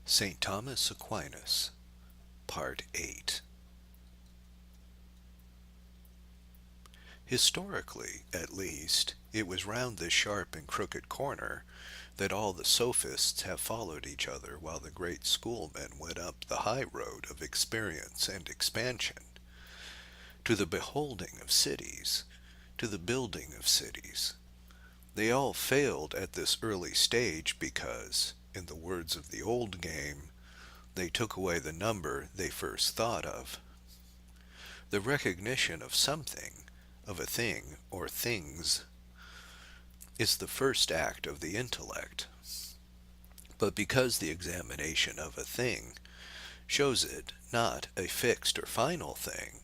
St. Thomas Aquinas, Part 8. Historically, at least, it was round this sharp and crooked corner that all the sophists have followed each other while the great schoolmen went up the high road of experience and expansion, to the beholding of cities, to the building of cities. They all failed at this early stage because, in the words of the old game, they took away the number they first thought of. The recognition of something, of a thing or things, is the first act of the intellect. But because the examination of a thing shows it not a fixed or final thing,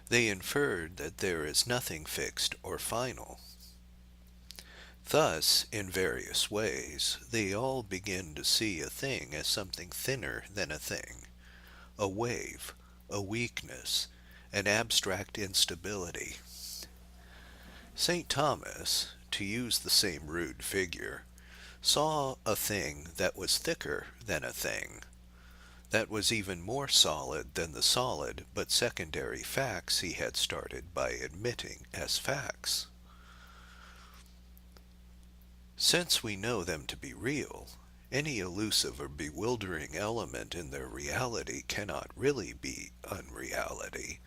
they inferred that there is nothing fixed or final. Thus, in various ways, they all begin to see a thing as something thinner than a thing, a wave, a weakness, an abstract instability. St. Thomas, to use the same rude figure, saw a thing that was thicker than a thing, that was even more solid than the solid but secondary facts he had started by admitting as facts. Since we know them to be real, any elusive or bewildering element in their reality cannot really be unreality,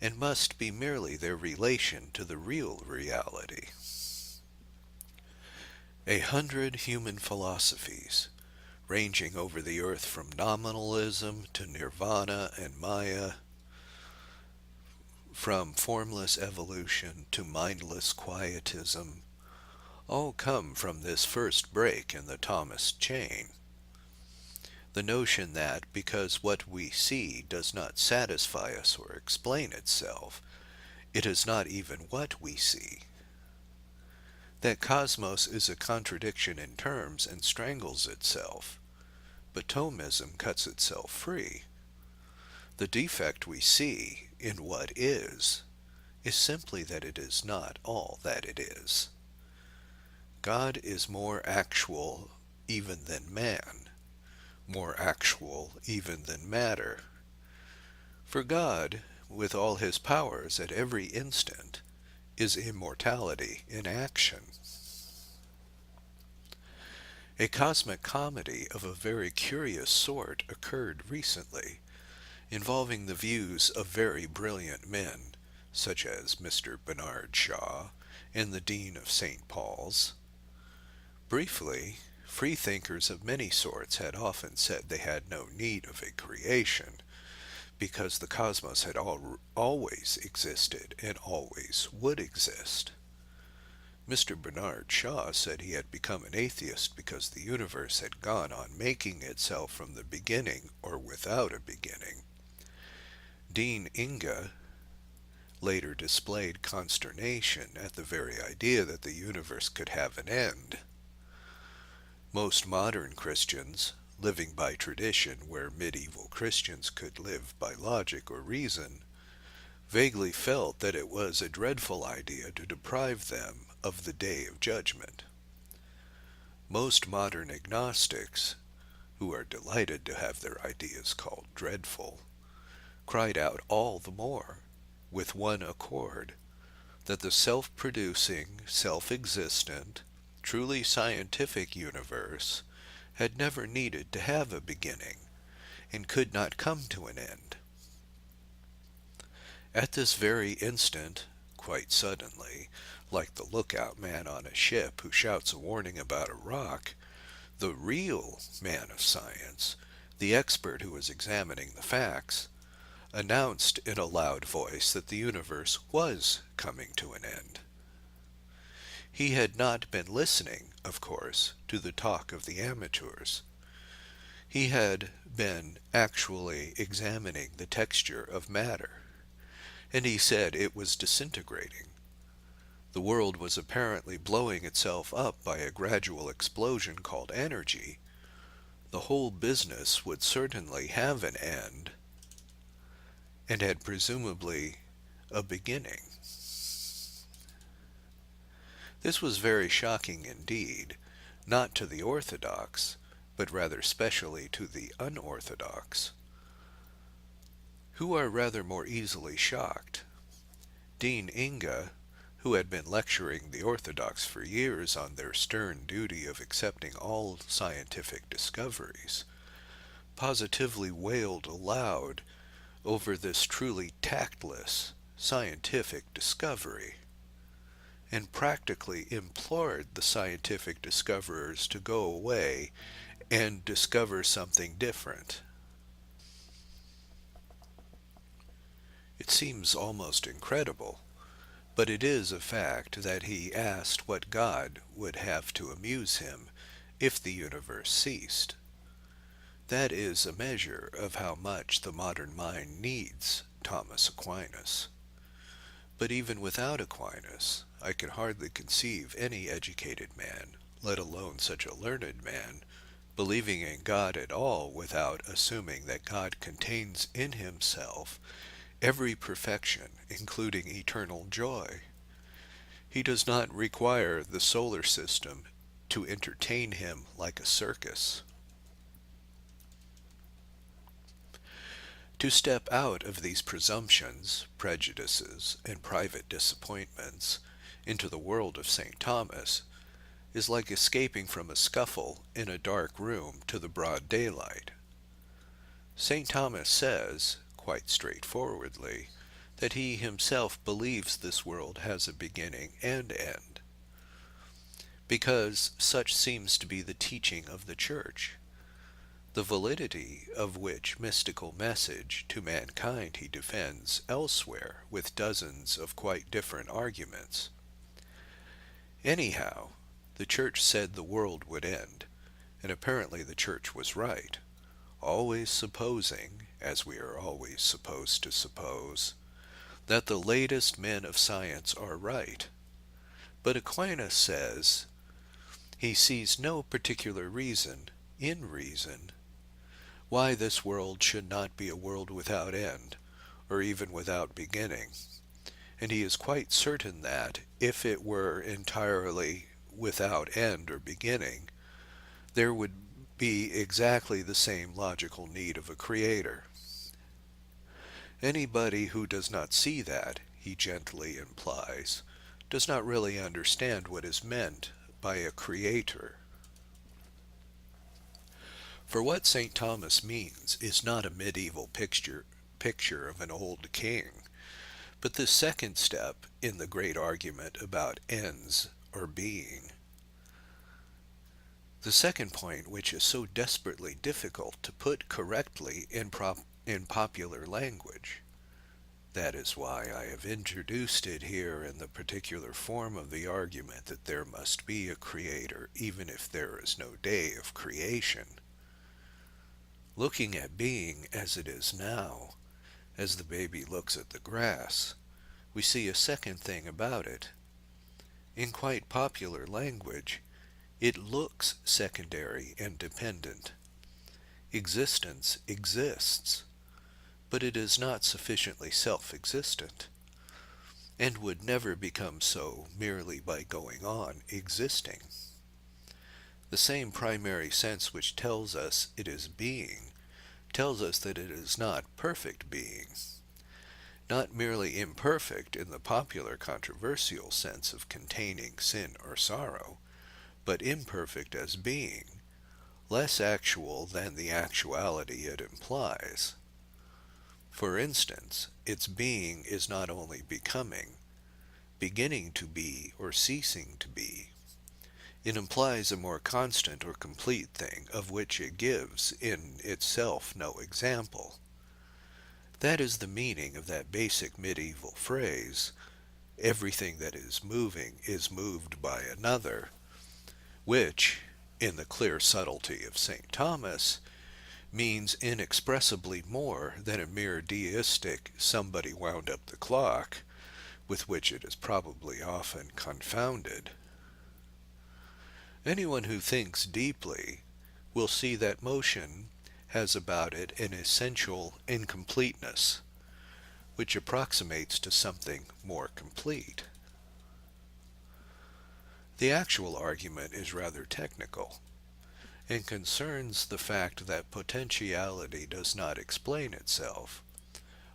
and must be merely their relation to the real reality. 100 human philosophies, ranging over the earth from nominalism to nirvana and maya, from formless evolution to mindless quietism, all come from this first break in the Thomas chain. The notion that because what we see does not satisfy us or explain itself, it is not even what we see. That cosmos is a contradiction in terms and strangles itself, but Thomism cuts itself free. The defect we see in what is simply that it is not all that it is. God is more actual even than man, more actual even than matter. For God, with all his powers at every instant, is immortality in action. A cosmic comedy of a very curious sort occurred recently, involving the views of very brilliant men, such as Mr. Bernard Shaw and the Dean of St. Paul's. Briefly, freethinkers of many sorts had often said they had no need of a creation, because the cosmos had always existed and always would exist. Mr. Bernard Shaw said he had become an atheist because the universe had gone on making itself from the beginning or without a beginning. Dean Inge later displayed consternation at the very idea that the universe could have an end. Most modern Christians, living by tradition where medieval Christians could live by logic or reason, vaguely felt that it was a dreadful idea to deprive them of the day of judgment. Most modern agnostics, who are delighted to have their ideas called dreadful, cried out all the more, with one accord, that the self-producing, self-existent, truly scientific universe had never needed to have a beginning, and could not come to an end. At this very instant, quite suddenly, like the lookout man on a ship who shouts a warning about a rock, the real man of science, the expert who was examining the facts, announced in a loud voice that the universe was coming to an end. He had not been listening, of course, to the talk of the amateurs. He had been actually examining the texture of matter, and he said it was disintegrating. The world was apparently blowing itself up by a gradual explosion called energy. The whole business would certainly have an end, and had presumably a beginning. This was very shocking indeed, not to the orthodox, but rather specially to the unorthodox, who are rather more easily shocked. Dean Inge, who had been lecturing the orthodox for years on their stern duty of accepting all scientific discoveries, positively wailed aloud over this truly tactless scientific discovery, and practically implored the scientific discoverers to go away and discover something different. It seems almost incredible, but it is a fact that he asked what God would have to amuse him if the universe ceased. That is a measure of how much the modern mind needs Thomas Aquinas. But even without Aquinas, I can hardly conceive any educated man, let alone such a learned man, believing in God at all without assuming that God contains in himself every perfection, including eternal joy. He does not require the solar system to entertain him like a circus. To step out of these presumptions, prejudices, and private disappointments into the world of St. Thomas is like escaping from a scuffle in a dark room to the broad daylight. St. Thomas says, quite straightforwardly, that he himself believes this world has a beginning and end, because such seems to be the teaching of the Church, the validity of which mystical message to mankind he defends elsewhere with dozens of quite different arguments. Anyhow, the Church said the world would end, and apparently the Church was right, always supposing, as we are always supposed to suppose, that the latest men of science are right. But Aquinas says he sees no particular reason, in reason, why this world should not be a world without end, or even without beginning, and he is quite certain that, if it were entirely without end or beginning, there would be exactly the same logical need of a creator. Anybody who does not see that, he gently implies, does not really understand what is meant by a creator. For what St. Thomas means is not a medieval picture of an old king, but the second step in the great argument about ends or being. The second point, which is so desperately difficult to put correctly in popular language. That is why I have introduced it here in the particular form of the argument that there must be a creator even if there is no day of creation. Looking at being as it is now, as the baby looks at the grass, we see a second thing about it. In quite popular language, it looks secondary and dependent. Existence exists, but it is not sufficiently self-existent, and would never become so merely by going on existing. The same primary sense which tells us it is being tells us that it is not perfect being, not merely imperfect in the popular controversial sense of containing sin or sorrow, but imperfect as being, less actual than the actuality it implies. For instance, its being is not only becoming, beginning to be or ceasing to be. It implies a more constant or complete thing, of which it gives in itself no example. That is the meaning of that basic medieval phrase, everything that is moved by another, which, in the clear subtlety of St. Thomas, means inexpressibly more than a mere deistic somebody wound up the clock, with which it is probably often confounded. Anyone who thinks deeply will see that motion has about it an essential incompleteness, which approximates to something more complete. The actual argument is rather technical, and concerns the fact that potentiality does not explain itself.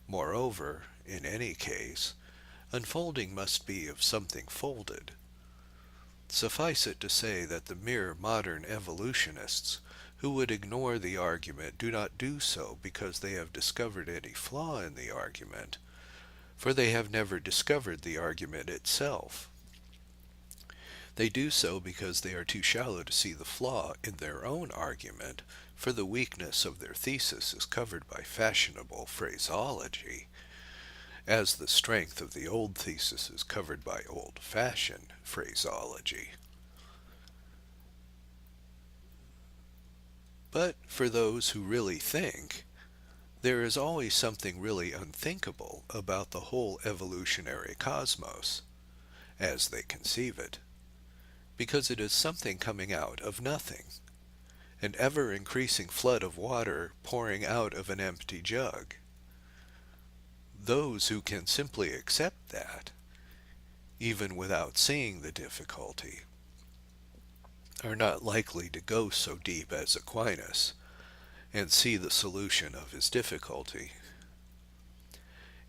Moreover, in any case, unfolding must be of something folded. Suffice it to say that the mere modern evolutionists who would ignore the argument do not do so because they have discovered any flaw in the argument, for they have never discovered the argument itself. They do so because they are too shallow to see the flaw in their own argument, for the weakness of their thesis is covered by fashionable phraseology, as the strength of the old thesis is covered by old-fashioned phraseology. But for those who really think, there is always something really unthinkable about the whole evolutionary cosmos, as they conceive it, because it is something coming out of nothing, an ever-increasing flood of water pouring out of an empty jug. Those who can simply accept that, even without seeing the difficulty, are not likely to go so deep as Aquinas and see the solution of his difficulty.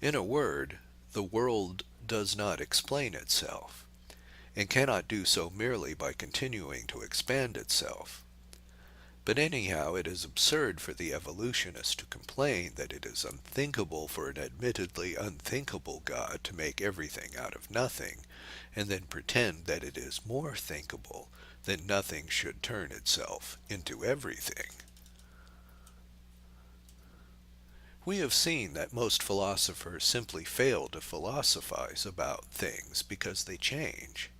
In a word, the world does not explain itself, and cannot do so merely by continuing to expand itself. But anyhow, it is absurd for the evolutionist to complain that it is unthinkable for an admittedly unthinkable God to make everything out of nothing, and then pretend that it is more thinkable that nothing should turn itself into everything. We have seen that most philosophers simply fail to philosophize about things because they change.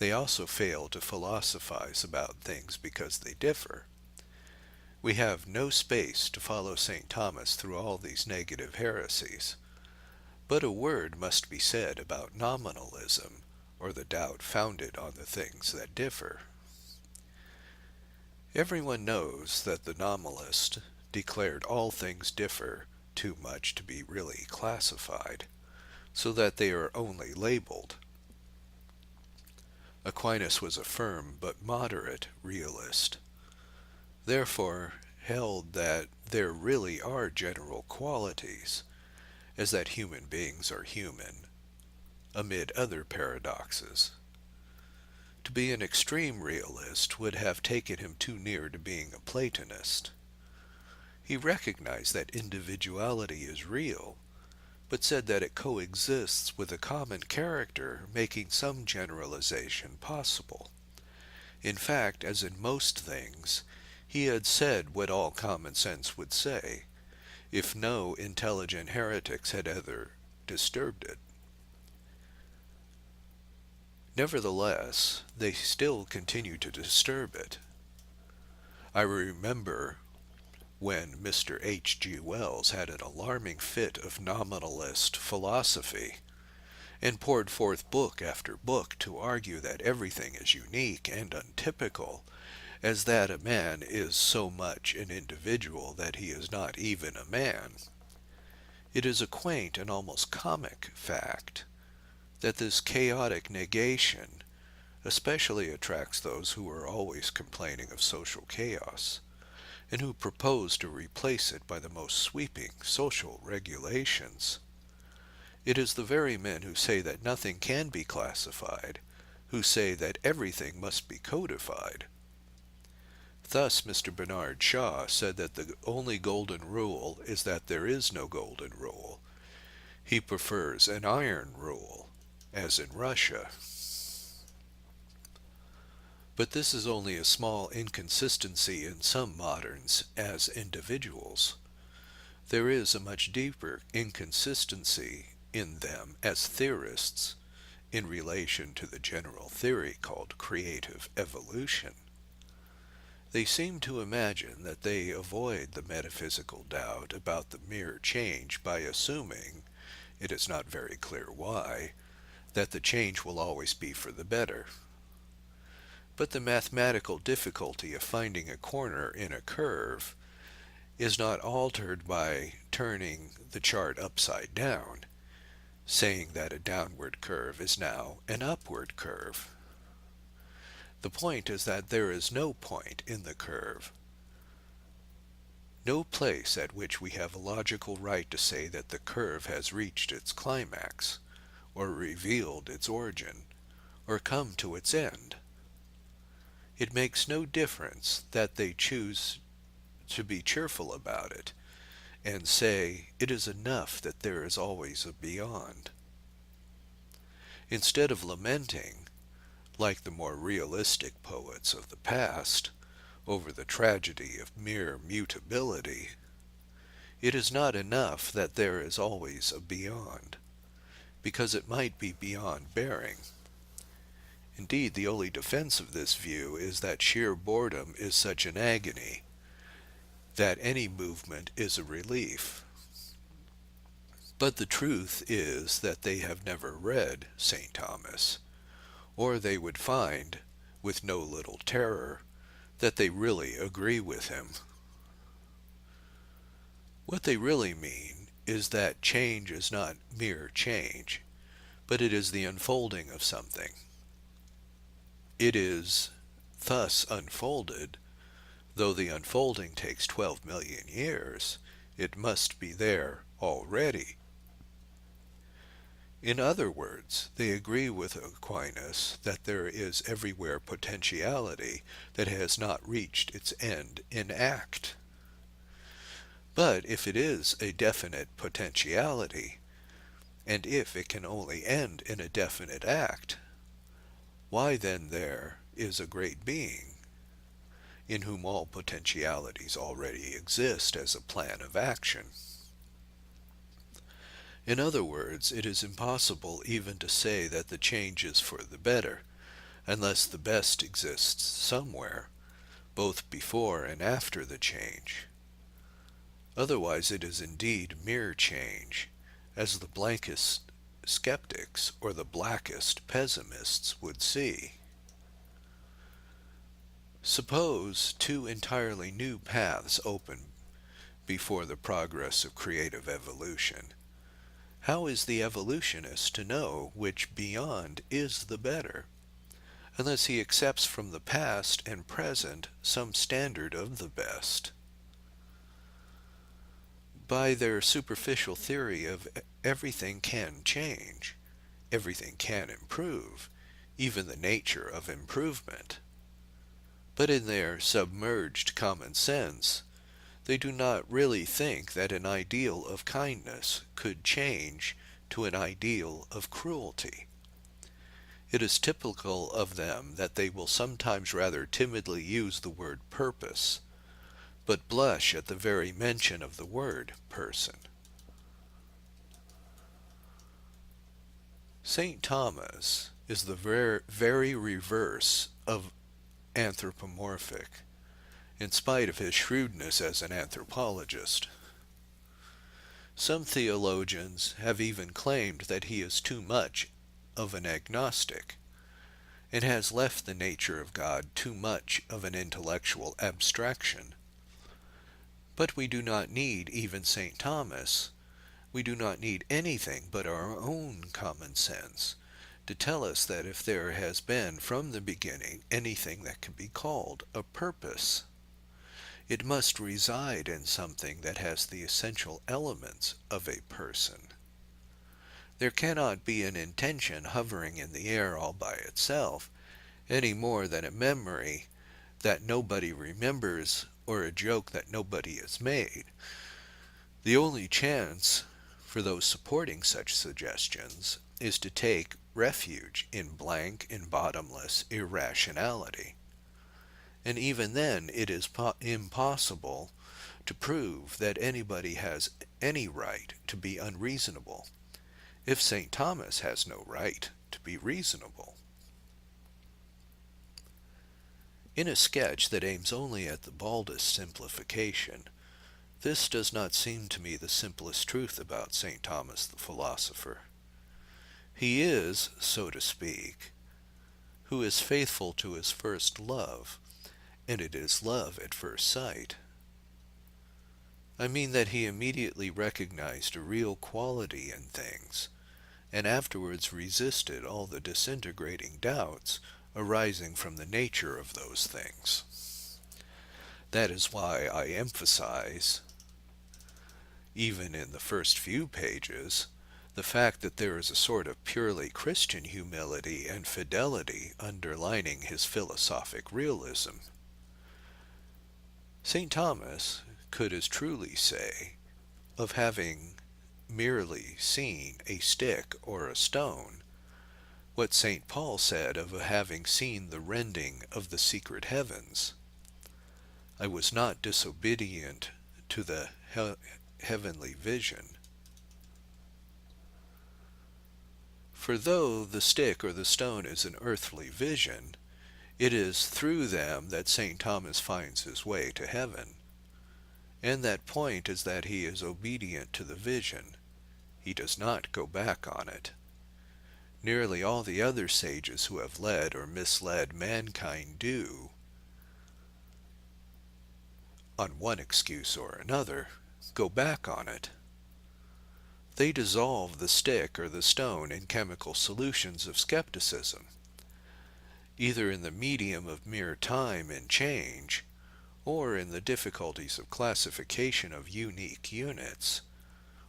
They also fail to philosophize about things because they differ. We have no space to follow St. Thomas through all these negative heresies. But a word must be said about nominalism, or the doubt founded on the things that differ. Everyone knows that the nominalist declared all things differ too much to be really classified, so that they are only labeled. Aquinas was a firm but moderate realist, therefore held that there really are general qualities, as that human beings are human, amid other paradoxes. To be an extreme realist would have taken him too near to being a Platonist. He recognized that individuality is real, but said that it coexists with a common character, making some generalization possible. In fact, as in most things, he had said what all common sense would say, if no intelligent heretics had ever disturbed it. Nevertheless, they still continue to disturb it. I remember when Mr. H.G. Wells had an alarming fit of nominalist philosophy, and poured forth book after book to argue that everything is unique and untypical, as that a man is so much an individual that he is not even a man. It is a quaint and almost comic fact that this chaotic negation especially attracts those who are always complaining of social chaos, and who propose to replace it by the most sweeping social regulations. It is the very men who say that nothing can be classified, who say that everything must be codified. Thus Mr. Bernard Shaw said that the only golden rule is that there is no golden rule. He prefers an iron rule, as in Russia. But this is only a small inconsistency in some moderns as individuals. There is a much deeper inconsistency in them as theorists in relation to the general theory called creative evolution. They seem to imagine that they avoid the metaphysical doubt about the mere change by assuming, it is not very clear why, that the change will always be for the better. But the mathematical difficulty of finding a corner in a curve is not altered by turning the chart upside down, saying that a downward curve is now an upward curve. The point is that there is no point in the curve, no place at which we have a logical right to say that the curve has reached its climax, or revealed its origin, or come to its end. It makes no difference that they choose to be cheerful about it, and say it is enough that there is always a beyond. Instead of lamenting, like the more realistic poets of the past, over the tragedy of mere mutability, it is not enough that there is always a beyond, because it might be beyond bearing. Indeed, the only defense of this view is that sheer boredom is such an agony, that any movement is a relief. But the truth is that they have never read St. Thomas, or they would find, with no little terror, that they really agree with him. What they really mean is that change is not mere change, but it is the unfolding of something. It is thus unfolded, though the unfolding takes 12 million years, it must be there already. In other words, they agree with Aquinas that there is everywhere potentiality that has not reached its end in act. But if it is a definite potentiality, and if it can only end in a definite act, why then there is a great being, in whom all potentialities already exist as a plan of action. In other words, it is impossible even to say that the change is for the better, unless the best exists somewhere, both before and after the change. Otherwise it is indeed mere change, as the blankest skeptics or the blackest pessimists would see. Suppose two entirely new paths open before the progress of creative evolution. How is the evolutionist to know which beyond is the better, unless he accepts from the past and present some standard of the best? By their superficial theory of everything can change, everything can improve, even the nature of improvement. But in their submerged common sense, they do not really think that an ideal of kindness could change to an ideal of cruelty. It is typical of them that they will sometimes rather timidly use the word purpose, but blush at the very mention of the word person. St. Thomas is the very reverse of anthropomorphic, in spite of his shrewdness as an anthropologist. Some theologians have even claimed that he is too much of an agnostic, and has left the nature of God too much of an intellectual abstraction. But we do not need even St. Thomas. We do not need anything but our own common sense to tell us that if there has been from the beginning anything that can be called a purpose, it must reside in something that has the essential elements of a person. There cannot be an intention hovering in the air all by itself, any more than a memory that nobody remembers or a joke that nobody has made. The only chance for those supporting such suggestions is to take refuge in blank and bottomless irrationality. And even then it is impossible to prove that anybody has any right to be unreasonable, if St. Thomas has no right to be reasonable. In a sketch that aims only at the baldest simplification, this does not seem to me the simplest truth about St. Thomas the philosopher. He is, so to speak, who is faithful to his first love, and it is love at first sight. I mean that he immediately recognized a real quality in things, and afterwards resisted all the disintegrating doubts arising from the nature of those things. That is why I emphasize, even in the first few pages, the fact that there is a sort of purely Christian humility and fidelity underlining his philosophic realism. St. Thomas could as truly say of having merely seen a stick or a stone what St. Paul said of having seen the rending of the secret heavens. I was not disobedient to the heavenly vision. For though the stick or the stone is an earthly vision, it is through them that St. Thomas finds his way to heaven. And that point is that he is obedient to the vision. He does not go back on it. Nearly all the other sages who have led or misled mankind do, on one excuse or another, go back on it. They dissolve the stick or the stone in chemical solutions of skepticism, either in the medium of mere time and change, or in the difficulties of classification of unique units,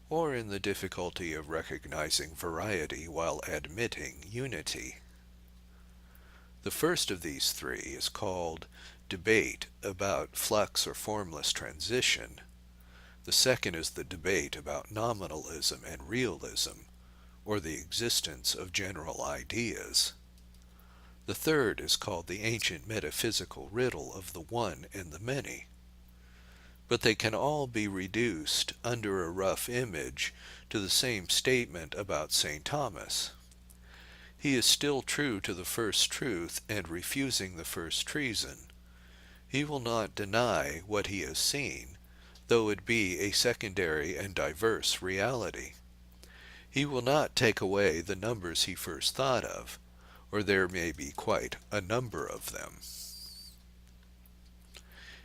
or in the difficulty of recognizing variety while admitting unity. The first of these three is called debate about flux or formless transition. The second is the debate about nominalism and realism, or the existence of general ideas. The third is called the ancient metaphysical riddle of the one and the many. But they can all be reduced under a rough image to the same statement about St. Thomas. He is still true to the first truth and refusing the first treason. He will not deny what he has seen, though it be a secondary and diverse reality. He will not take away the numbers he first thought of, or there may be quite a number of them.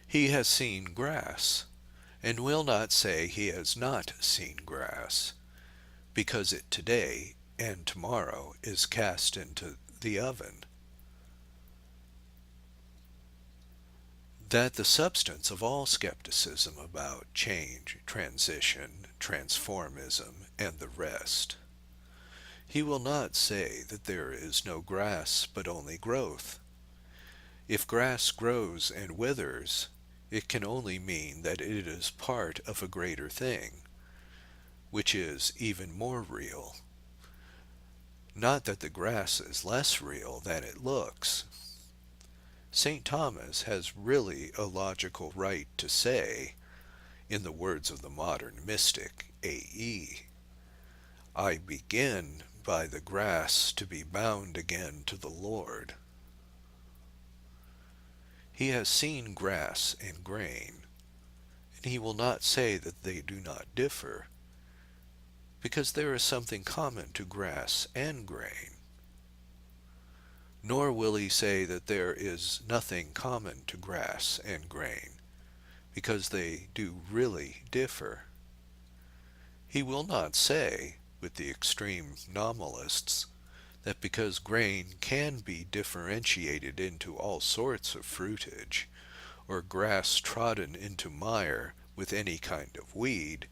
He has seen grass, and will not say he has not seen grass, because it today and tomorrow is cast into the oven. That the substance of all skepticism about change, transition, transformism, and the rest. He will not say that there is no grass but only growth. If grass grows and withers, it can only mean that it is part of a greater thing, which is even more real. Not that the grass is less real than it looks. St. Thomas has really a logical right to say, in the words of the modern mystic, A.E., I begin by the grass to be bound again to the Lord. He has seen grass and grain, and he will not say that they do not differ, because there is something common to grass and grain. Nor will he say that there is nothing common to grass and grain, because they do really differ. He will not say, with the extreme nominalists, that because grain can be differentiated into all sorts of fruitage, or grass trodden into mire with any kind of weed,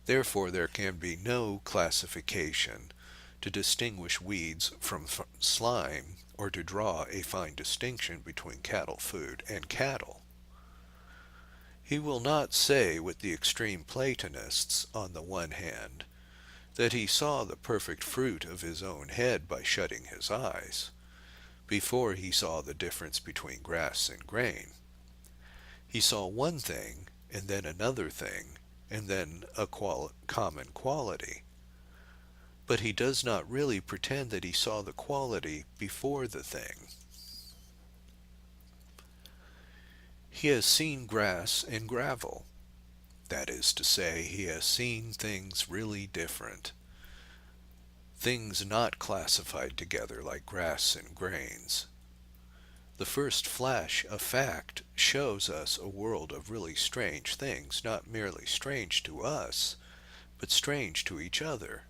therefore there can be no classification to distinguish weeds from slime, or to draw a fine distinction between cattle food and cattle. He will not say with the extreme Platonists, on the one hand, that he saw the perfect fruit of his own head by shutting his eyes, before he saw the difference between grass and grain. He saw one thing, and then another thing, and then a common quality. But he does not really pretend that he saw the quality before the thing. He has seen grass and gravel. That is to say, he has seen things really different. Things not classified together like grass and grains. The first flash of fact shows us a world of really strange things, not merely strange to us, but strange to each other.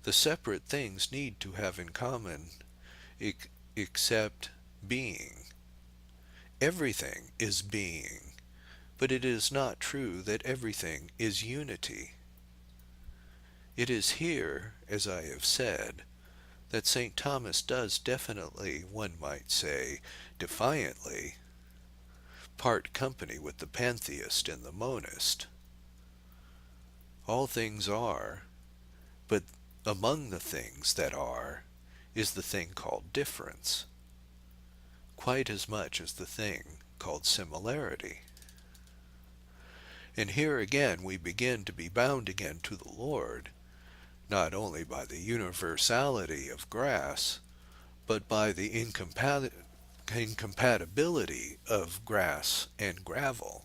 The separate things need to have in common except being. Everything is being, but it is not true that everything is unity. It is here, as I have said, that St. Thomas does definitely, one might say, defiantly, part company with the pantheist and the monist. All things are, but among the things that are is the thing called difference, quite as much as the thing called similarity. And here again we begin to be bound again to the Lord, not only by the universality of grass, but by the incompatibility of grass and gravel.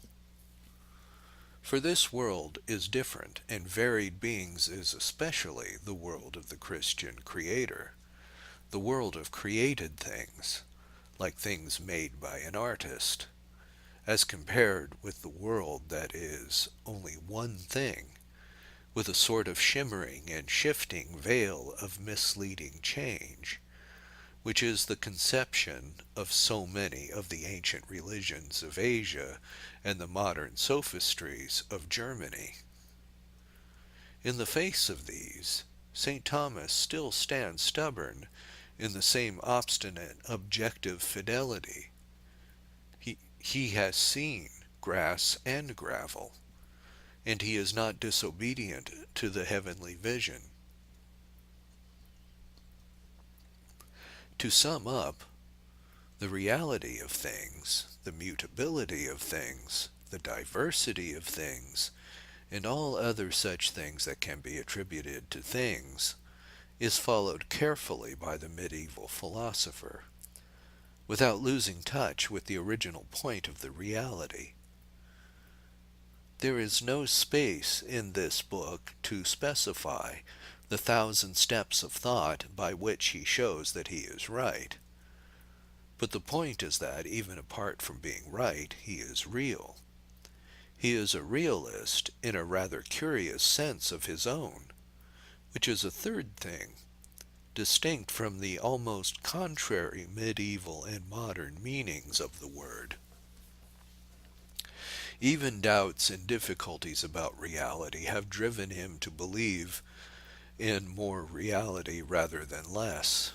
For this world is different, and varied beings is especially the world of the Christian Creator, the world of created things, like things made by an artist, as compared with the world that is only one thing, with a sort of shimmering and shifting veil of misleading change, which is the conception of so many of the ancient religions of Asia and the modern sophistries of Germany. In the face of these, St. Thomas still stands stubborn in the same obstinate objective fidelity. He has seen grass and gravel, and he is not disobedient to the heavenly vision. To sum up, the reality of things, the mutability of things, the diversity of things, and all other such things that can be attributed to things, is followed carefully by the medieval philosopher, without losing touch with the original point of the reality. There is no space in this book to specify the 1,000 steps of thought by which he shows that he is right. But the point is that, even apart from being right, he is real. He is a realist in a rather curious sense of his own, which is a third thing, distinct from the almost contrary medieval and modern meanings of the word. Even doubts and difficulties about reality have driven him to believe in more reality rather than less.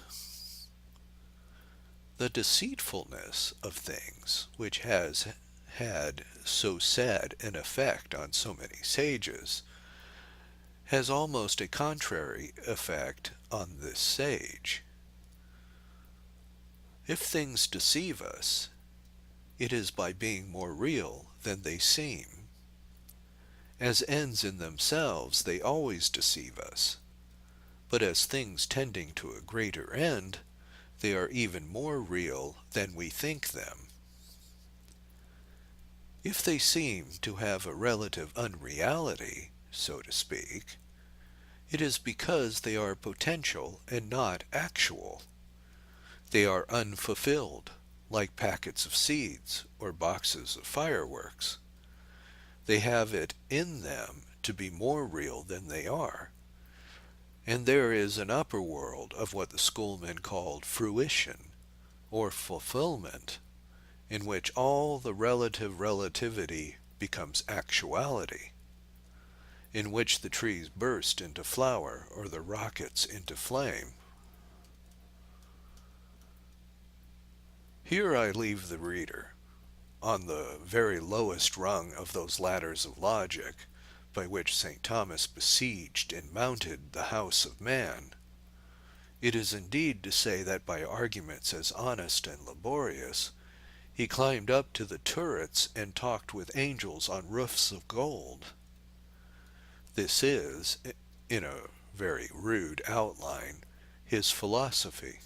The deceitfulness of things, which has had so sad an effect on so many sages, has almost a contrary effect on this sage. If things deceive us, it is by being more real than they seem. As ends in themselves, they always deceive us, but as things tending to a greater end, they are even more real than we think them. If they seem to have a relative unreality, so to speak, it is because they are potential and not actual. They are unfulfilled, like packets of seeds or boxes of fireworks. They have it in them to be more real than they are. And there is an upper world of what the schoolmen called fruition, or fulfillment, in which all the relative relativity becomes actuality, in which the trees burst into flower or the rockets into flame. Here I leave the reader, on the very lowest rung of those ladders of logic, by which St. Thomas besieged and mounted the house of man. It is indeed to say that by arguments as honest and laborious, he climbed up to the turrets and talked with angels on roofs of gold. This is, in a very rude outline, his philosophy.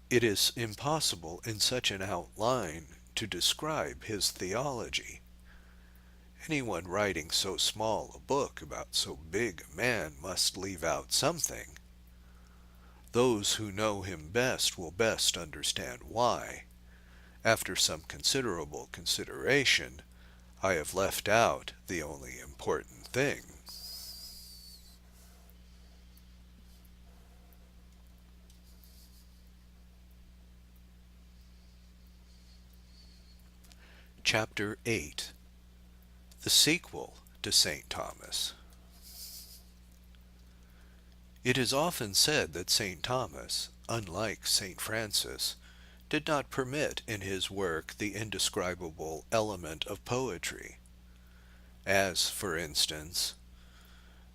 It is impossible in such an outline to describe his theology. Anyone writing so small a book about so big a man must leave out something. Those who know him best will best understand why. After some considerable consideration, I have left out the only important thing. Chapter 8. The sequel to St. Thomas. It is often said that St. Thomas, unlike St. Francis, did not permit in his work the indescribable element of poetry, as, for instance,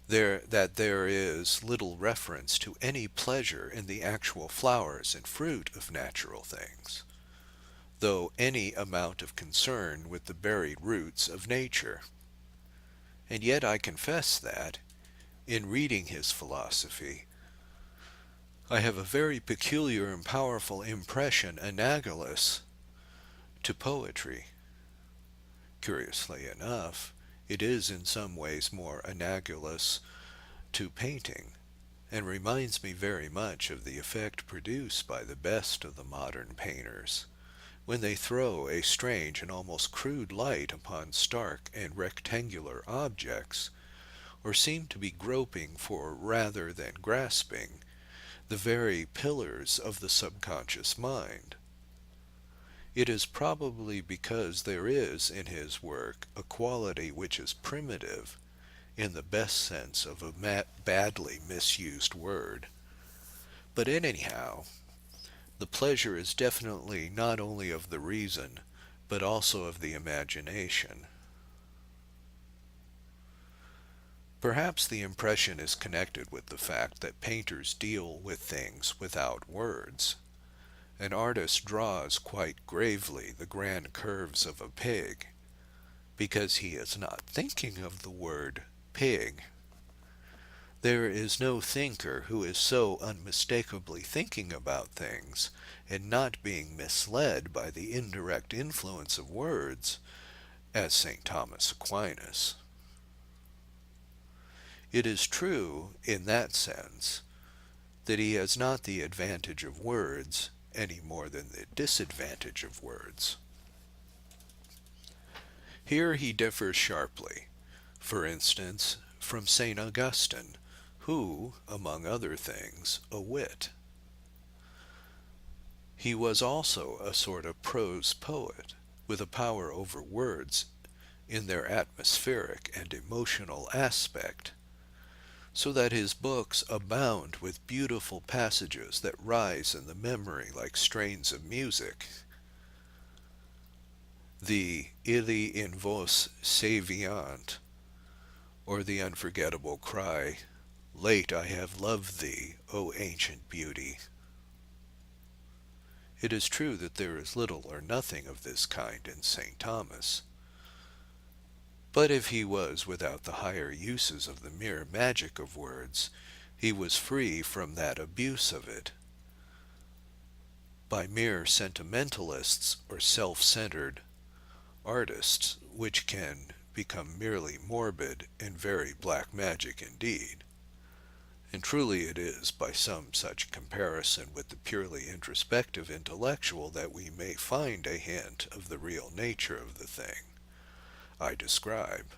there is little reference to any pleasure in the actual flowers and fruit of natural things, though any amount of concern with the buried roots of nature. And yet I confess that, in reading his philosophy, I have a very peculiar and powerful impression analogous to poetry. Curiously enough, it is in some ways more analogous to painting, and reminds me very much of the effect produced by the best of the modern painters, when they throw a strange and almost crude light upon stark and rectangular objects, or seem to be groping for rather than grasping the very pillars of the subconscious mind. It is probably because there is in his work a quality which is primitive, in the best sense of a badly misused word. But anyhow, the pleasure is definitely not only of the reason, but also of the imagination. Perhaps the impression is connected with the fact that painters deal with things without words. An artist draws quite gravely the grand curves of a pig, because he is not thinking of the word pig. There is no thinker who is so unmistakably thinking about things and not being misled by the indirect influence of words as St. Thomas Aquinas. It is true, in that sense, that he has not the advantage of words any more than the disadvantage of words. Here he differs sharply, for instance, from St. Augustine, who, among other things, a wit. He was also a sort of prose poet, with a power over words in their atmospheric and emotional aspect, so that his books abound with beautiful passages that rise in the memory like strains of music. The Ille in vos saeviant, or the unforgettable cry, "Late I have loved thee, O ancient beauty." It is true that there is little or nothing of this kind in St. Thomas. But if he was without the higher uses of the mere magic of words, he was free from that abuse of it by mere sentimentalists or self-centered artists, which can become merely morbid and very black magic indeed. And truly it is by some such comparison with the purely introspective intellectual that we may find a hint of the real nature of the thing I describe,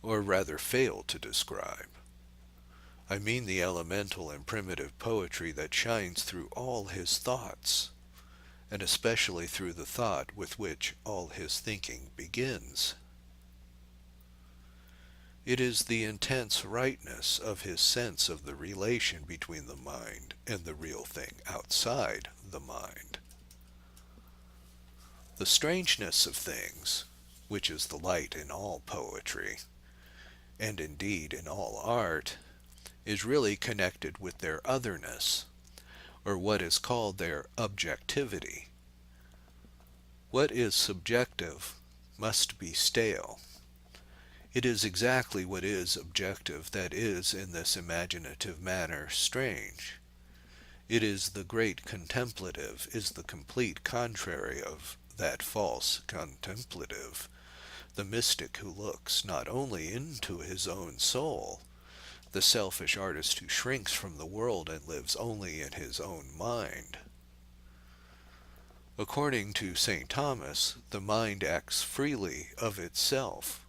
or rather fail to describe. I mean the elemental and primitive poetry that shines through all his thoughts, and especially through the thought with which all his thinking begins. It is the intense rightness of his sense of the relation between the mind and the real thing outside the mind. The strangeness of things, which is the light in all poetry, and indeed in all art, is really connected with their otherness, or what is called their objectivity. What is subjective must be stale. It is exactly what is objective that is in this imaginative manner strange. It is the great contemplative, is the complete contrary of that false contemplative, the mystic who looks not only into his own soul, the selfish artist who shrinks from the world and lives only in his own mind. According to St. Thomas, the mind acts freely of itself,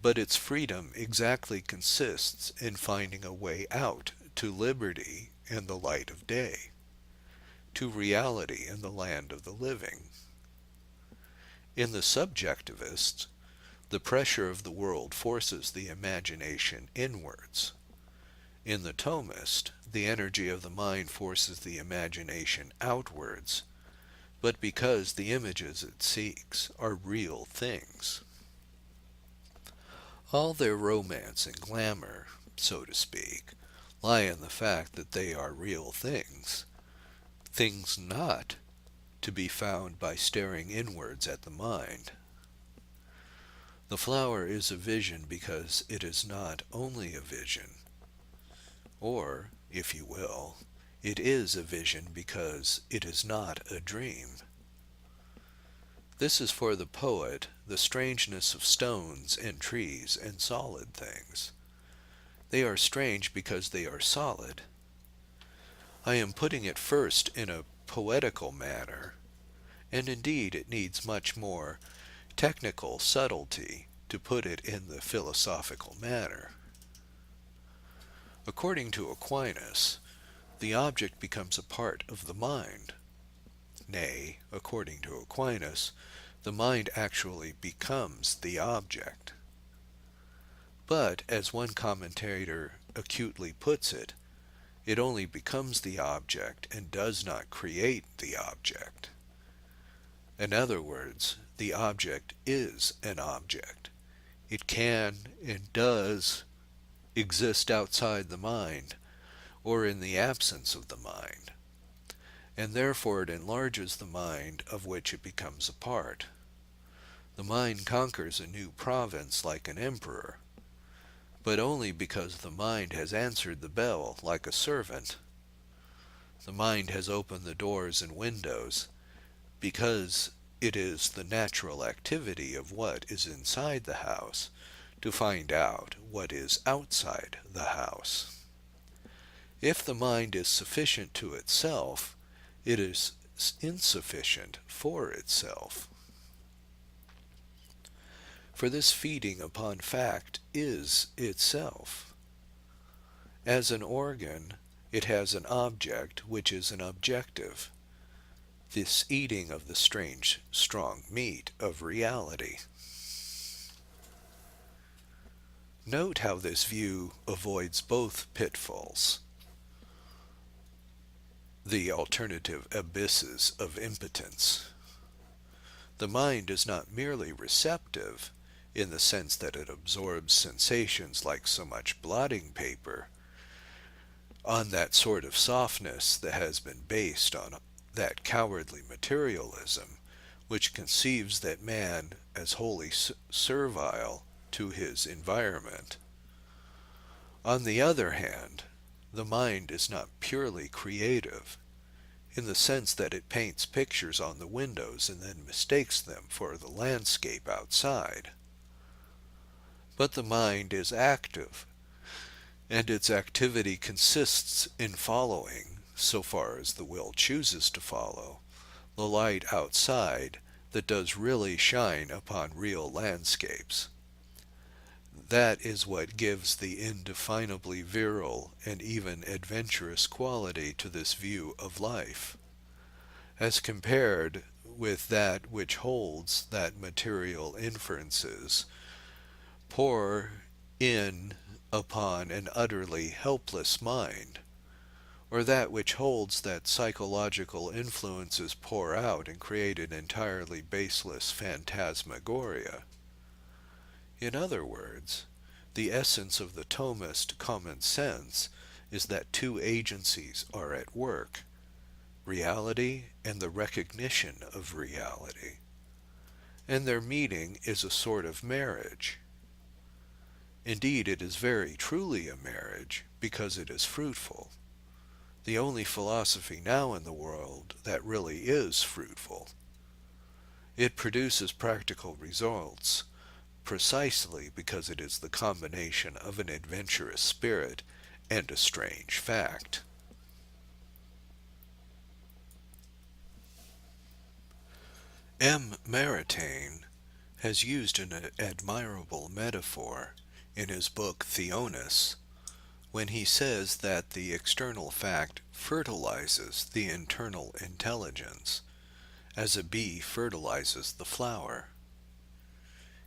but its freedom exactly consists in finding a way out to liberty and the light of day, to reality and the land of the living. In the subjectivists, the pressure of the world forces the imagination inwards. In the Thomist, the energy of the mind forces the imagination outwards, but because the images it seeks are real things. All their romance and glamour, so to speak, lie in the fact that they are real things, things not to be found by staring inwards at the mind. The flower is a vision because it is not only a vision, or, if you will, it is a vision because it is not a dream. This is for the poet the strangeness of stones and trees and solid things. They are strange because they are solid. I am putting it first in a poetical manner, and indeed it needs much more technical subtlety to put it in the philosophical manner. According to Aquinas, the object becomes a part of the mind. Nay, according to Aquinas, the mind actually becomes the object. But, as one commentator acutely puts it, it only becomes the object and does not create the object. In other words, the object is an object. It can and does exist outside the mind, or in the absence of the mind, and therefore it enlarges the mind of which it becomes a part. The mind conquers a new province like an emperor, but only because the mind has answered the bell like a servant. The mind has opened the doors and windows, because it is the natural activity of what is inside the house to find out what is outside the house. If the mind is sufficient to itself, it is insufficient for itself. For this feeding upon fact is itself. As an organ, it has an object which is an objective, this eating of the strange, strong meat of reality. Note how this view avoids both pitfalls, the alternative abysses of impotence. The mind is not merely receptive, in the sense that it absorbs sensations like so much blotting paper, on that sort of softness that has been based on that cowardly materialism which conceives that man as wholly servile to his environment. On the other hand, the mind is not purely creative, in the sense that it paints pictures on the windows and then mistakes them for the landscape outside. But the mind is active, and its activity consists in following, so far as the will chooses to follow, the light outside that does really shine upon real landscapes. That is what gives the indefinably virile and even adventurous quality to this view of life, as compared with that which holds that material inferences pour in upon an utterly helpless mind, or that which holds that psychological influences pour out and create an entirely baseless phantasmagoria. In other words, the essence of the Thomist common sense is that two agencies are at work, reality and the recognition of reality, and their meeting is a sort of marriage. Indeed, it is very truly a marriage, because it is fruitful. The only philosophy now in the world that really is fruitful. It produces practical results, precisely because it is the combination of an adventurous spirit and a strange fact. M. Maritain has used an admirable metaphor in his book Theonis, when he says that the external fact fertilizes the internal intelligence, as a bee fertilizes the flower.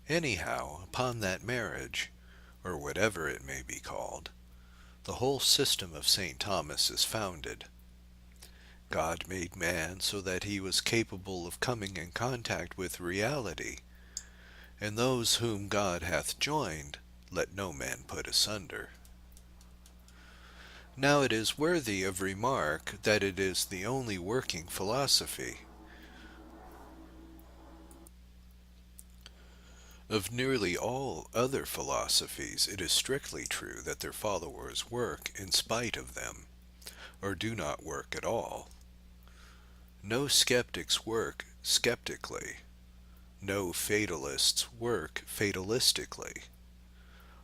Anyhow, upon that marriage, or whatever it may be called, the whole system of St. Thomas is founded. God made man so that he was capable of coming in contact with reality, and those whom God hath joined, let no man put asunder. Now it is worthy of remark that it is the only working philosophy. Of nearly all other philosophies, it is strictly true that their followers work in spite of them, or do not work at all. No skeptics work skeptically. No fatalists work fatalistically.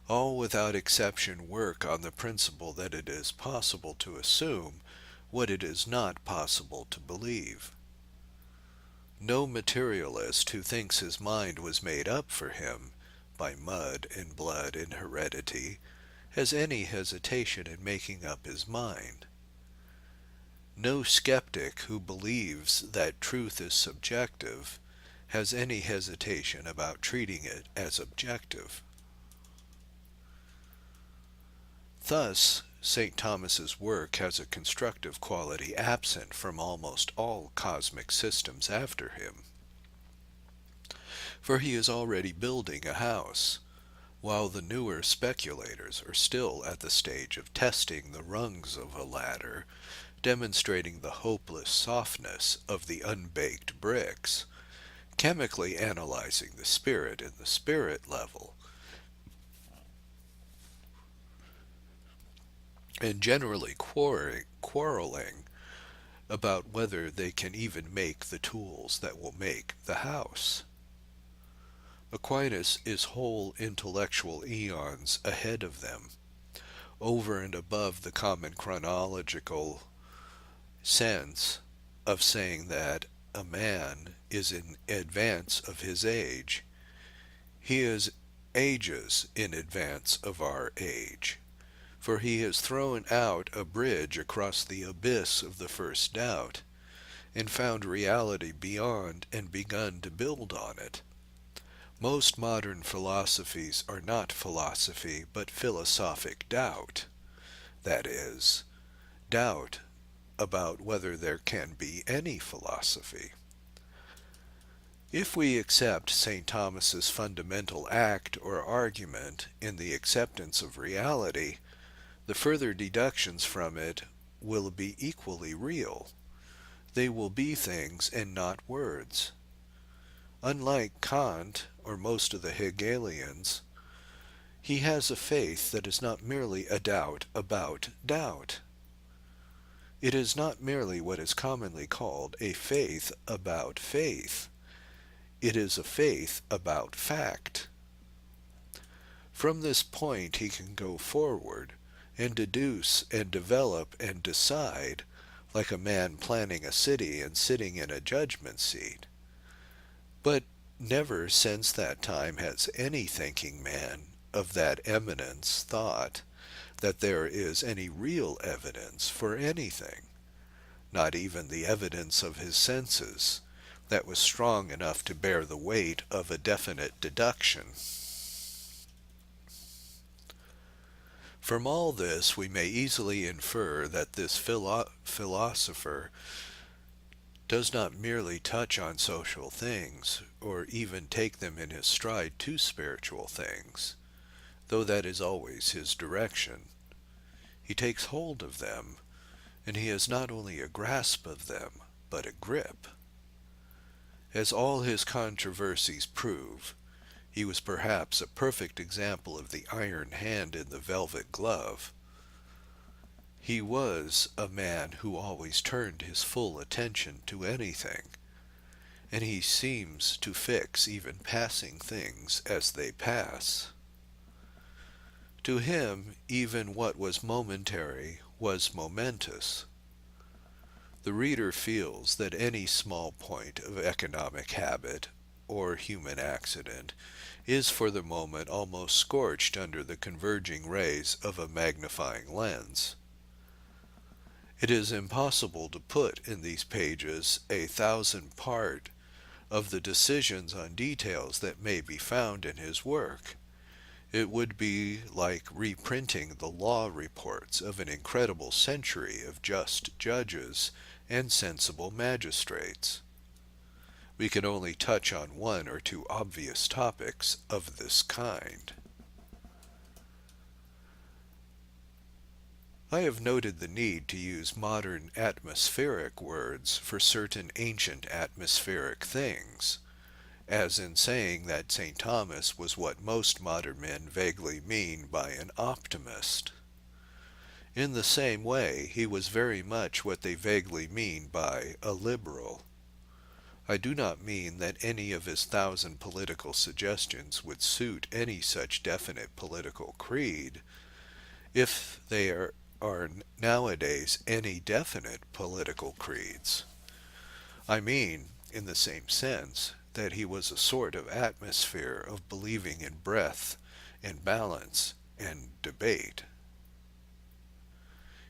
All without exception work on the principle that it is possible to assume what it is not possible to believe. No materialist who thinks his mind was made up for him by mud and blood and heredity has any hesitation in making up his mind. No skeptic who believes that truth is subjective has any hesitation about treating it as objective. Thus, St. Thomas's work has a constructive quality absent from almost all cosmic systems after him. For he is already building a house, while the newer speculators are still at the stage of testing the rungs of a ladder, demonstrating the hopeless softness of the unbaked bricks, chemically analyzing the spirit in the spirit level, and generally quarreling about whether they can even make the tools that will make the house. Aquinas is whole intellectual eons ahead of them, over and above the common chronological sense of saying that a man is in advance of his age. He is ages in advance of our age, for he has thrown out a bridge across the abyss of the first doubt, and found reality beyond and begun to build on it. Most modern philosophies are not philosophy, but philosophic doubt. That is, doubt about whether there can be any philosophy. If we accept St. Thomas's fundamental act or argument in the acceptance of reality, the further deductions from it will be equally real. They will be things and not words. Unlike Kant or most of the Hegelians, he has a faith that is not merely a doubt about doubt. It is not merely what is commonly called a faith about faith. It is a faith about fact. From this point he can go forward and deduce and develop and decide like a man planning a city and sitting in a judgment seat. But never since that time has any thinking man of that eminence thought that there is any real evidence for anything, not even the evidence of his senses, that was strong enough to bear the weight of a definite deduction. From all this we may easily infer that this philosopher does not merely touch on social things, or even take them in his stride to spiritual things, though that is always his direction. He takes hold of them, and he has not only a grasp of them, but a grip. As all his controversies prove, he was perhaps a perfect example of the iron hand in the velvet glove. He was a man who always turned his full attention to anything, and he seems to fix even passing things as they pass. To him, even what was momentary was momentous. The reader feels that any small point of economic habit or human accident is for the moment almost scorched under the converging rays of a magnifying lens. It is impossible to put in these pages a 1,000 part of the decisions on details that may be found in his work. It would be like reprinting the law reports of an incredible century of just judges and sensible magistrates. We can only touch on one or two obvious topics of this kind. I have noted the need to use modern atmospheric words for certain ancient atmospheric things, as in saying that St. Thomas was what most modern men vaguely mean by an optimist. In the same way, he was very much what they vaguely mean by a liberal. I do not mean that any of his 1,000 political suggestions would suit any such definite political creed, if they are nowadays any definite political creeds. I mean, in the same sense, that he was a sort of atmosphere of believing in breadth and balance and debate.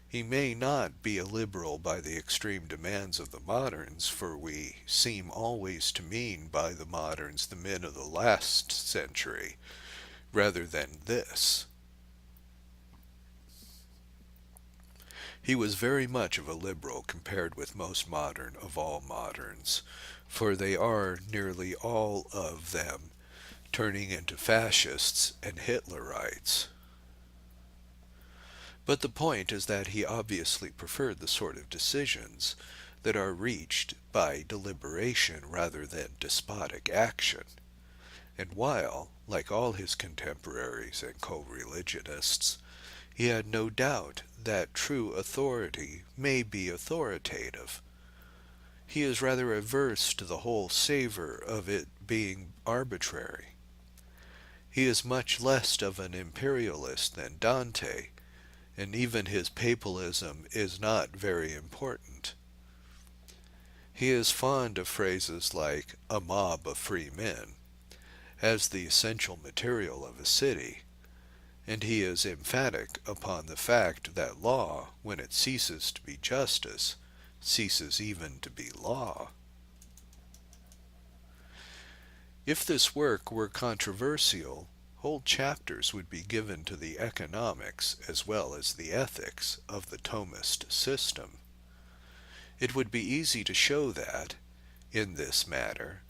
He may not be a liberal by the extreme demands of the moderns, for we seem always to mean by the moderns the men of the last century, rather than this. He was very much of a liberal compared with most modern of all moderns, for they are nearly all of them turning into fascists and Hitlerites. But the point is that he obviously preferred the sort of decisions that are reached by deliberation rather than despotic action. And while, like all his contemporaries and co-religionists, he had no doubt that true authority may be authoritative, he is rather averse to the whole savor of it being arbitrary. He is much less of an imperialist than Dante, and even his papalism is not very important. He is fond of phrases like a mob of free men, as the essential material of a city, and he is emphatic upon the fact that law, when it ceases to be justice, ceases even to be law. If this work were controversial, whole chapters would be given to the economics as well as the ethics of the Thomist system. It would be easy to show that, in this matter,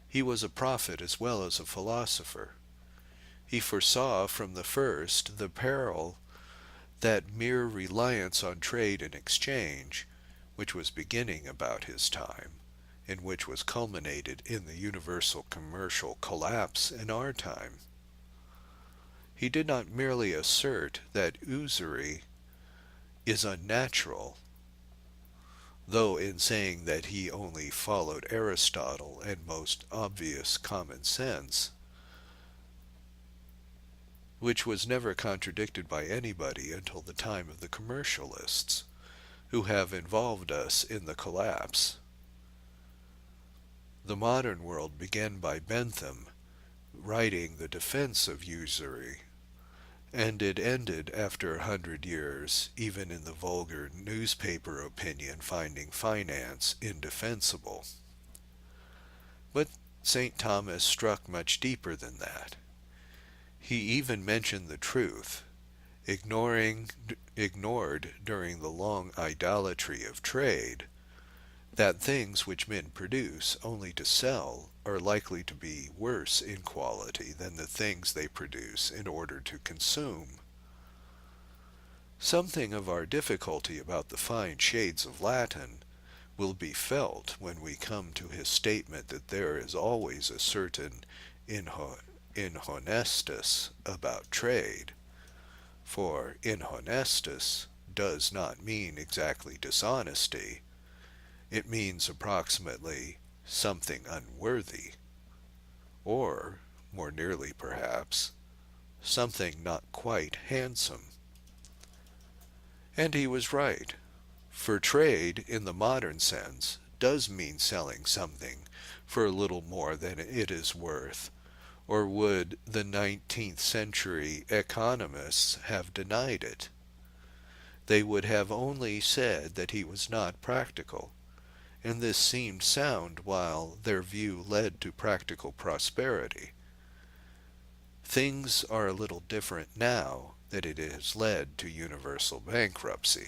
he was a prophet as well as a philosopher. He foresaw from the first the peril that mere reliance on trade and exchange, which was beginning about his time, and which was culminated in the universal commercial collapse in our time. He did not merely assert that usury is unnatural, though in saying that he only followed Aristotle and most obvious common sense, which was never contradicted by anybody until the time of the commercialists, who have involved us in the collapse. The modern world began by Bentham writing the defense of usury, and it ended after 100 years, even in the vulgar newspaper opinion finding finance indefensible. But St. Thomas struck much deeper than that. He even mentioned the truth, ignored during the long idolatry of trade, that things which men produce only to sell are likely to be worse in quality than the things they produce in order to consume. Something of our difficulty about the fine shades of Latin will be felt when we come to his statement that there is always a certain inhonestus about trade, for inhonestus does not mean exactly dishonesty. It means approximately something unworthy, or, more nearly perhaps, something not quite handsome. And he was right, for trade, in the modern sense, does mean selling something for a little more than it is worth, or would the 19th century economists have denied it? They would have only said that he was not practical, and this seemed sound while their view led to practical prosperity. Things are a little different now that it has led to universal bankruptcy.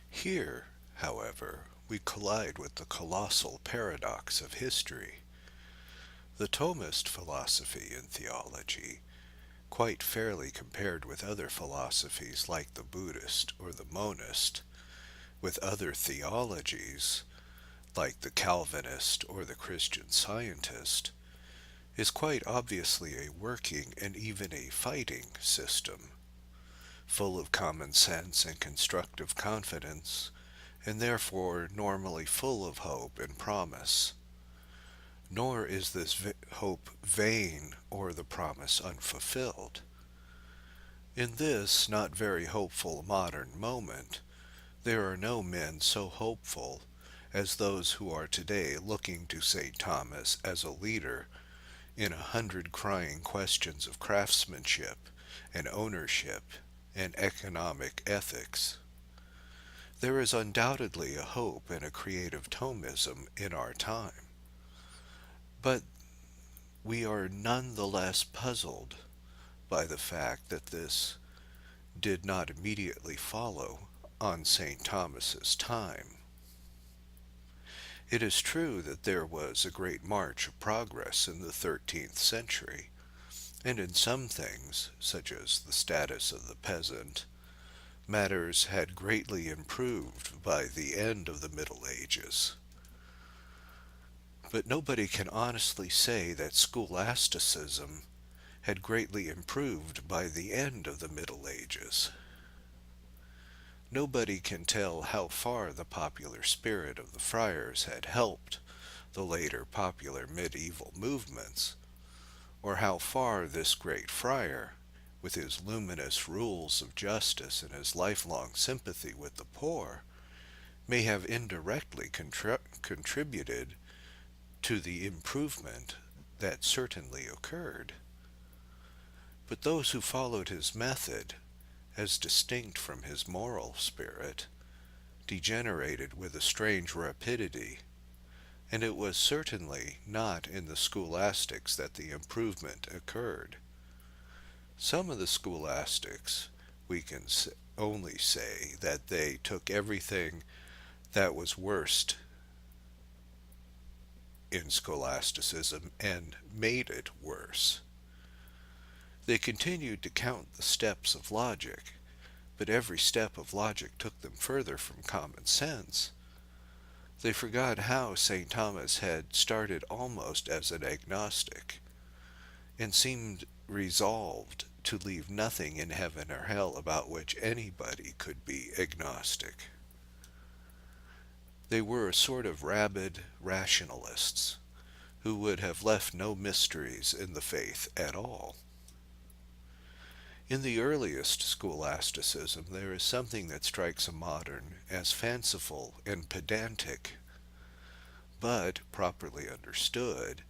Here, however, we collide with the colossal paradox of history. The Thomist philosophy and theology, quite fairly compared with other philosophies like the Buddhist or the monist, with other theologies like the Calvinist or the Christian Scientist, is quite obviously a working and even a fighting system, full of common sense and constructive confidence, and therefore normally full of hope and promise. Nor is this hope vain or the promise unfulfilled. In this not very hopeful modern moment, there are no men so hopeful as those who are today looking to St. Thomas as a leader in 100 crying questions of craftsmanship and ownership and economic ethics. There is undoubtedly a hope and a creative Thomism in our time, but we are none the less puzzled by the fact that this did not immediately follow on St. Thomas's time. It is true that there was a great march of progress in the 13th century, and in some things, such as the status of the peasant, matters had greatly improved by the end of the Middle Ages. But nobody can honestly say that scholasticism had greatly improved by the end of the Middle Ages. Nobody can tell how far the popular spirit of the friars had helped the later popular medieval movements, or how far this great friar, with his luminous rules of justice and his lifelong sympathy with the poor, may have indirectly contributed to the improvement that certainly occurred. But those who followed his method, as distinct from his moral spirit, degenerated with a strange rapidity, and it was certainly not in the scholastics that the improvement occurred. Some of the scholastics, we can only say that they took everything that was worst in scholasticism and made it worse. They continued to count the steps of logic, but every step of logic took them further from common sense. They forgot how St. Thomas had started almost as an agnostic, and seemed resolved to leave nothing in heaven or hell about which anybody could be agnostic. They were a sort of rabid rationalists, who would have left no mysteries in the faith at all. In the earliest scholasticism there is something that strikes a modern as fanciful and pedantic, but, properly understood,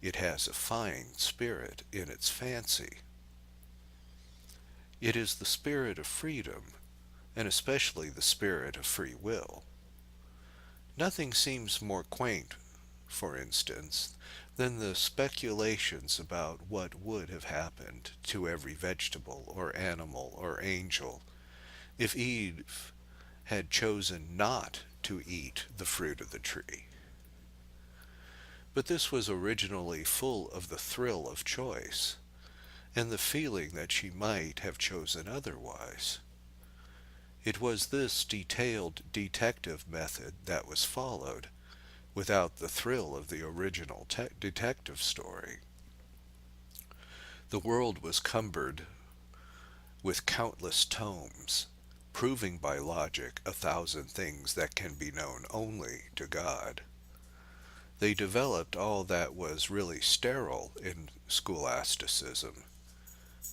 it has a fine spirit in its fancy. It is the spirit of freedom, and especially the spirit of free will. Nothing seems more quaint, for instance, than the speculations about what would have happened to every vegetable or animal or angel if Eve had chosen not to eat the fruit of the tree. But this was originally full of the thrill of choice, and the feeling that she might have chosen otherwise. It was this detailed detective method that was followed, without the thrill of the original detective story. The world was cumbered with countless tomes, proving by logic 1,000 things that can be known only to God. They developed all that was really sterile in scholasticism,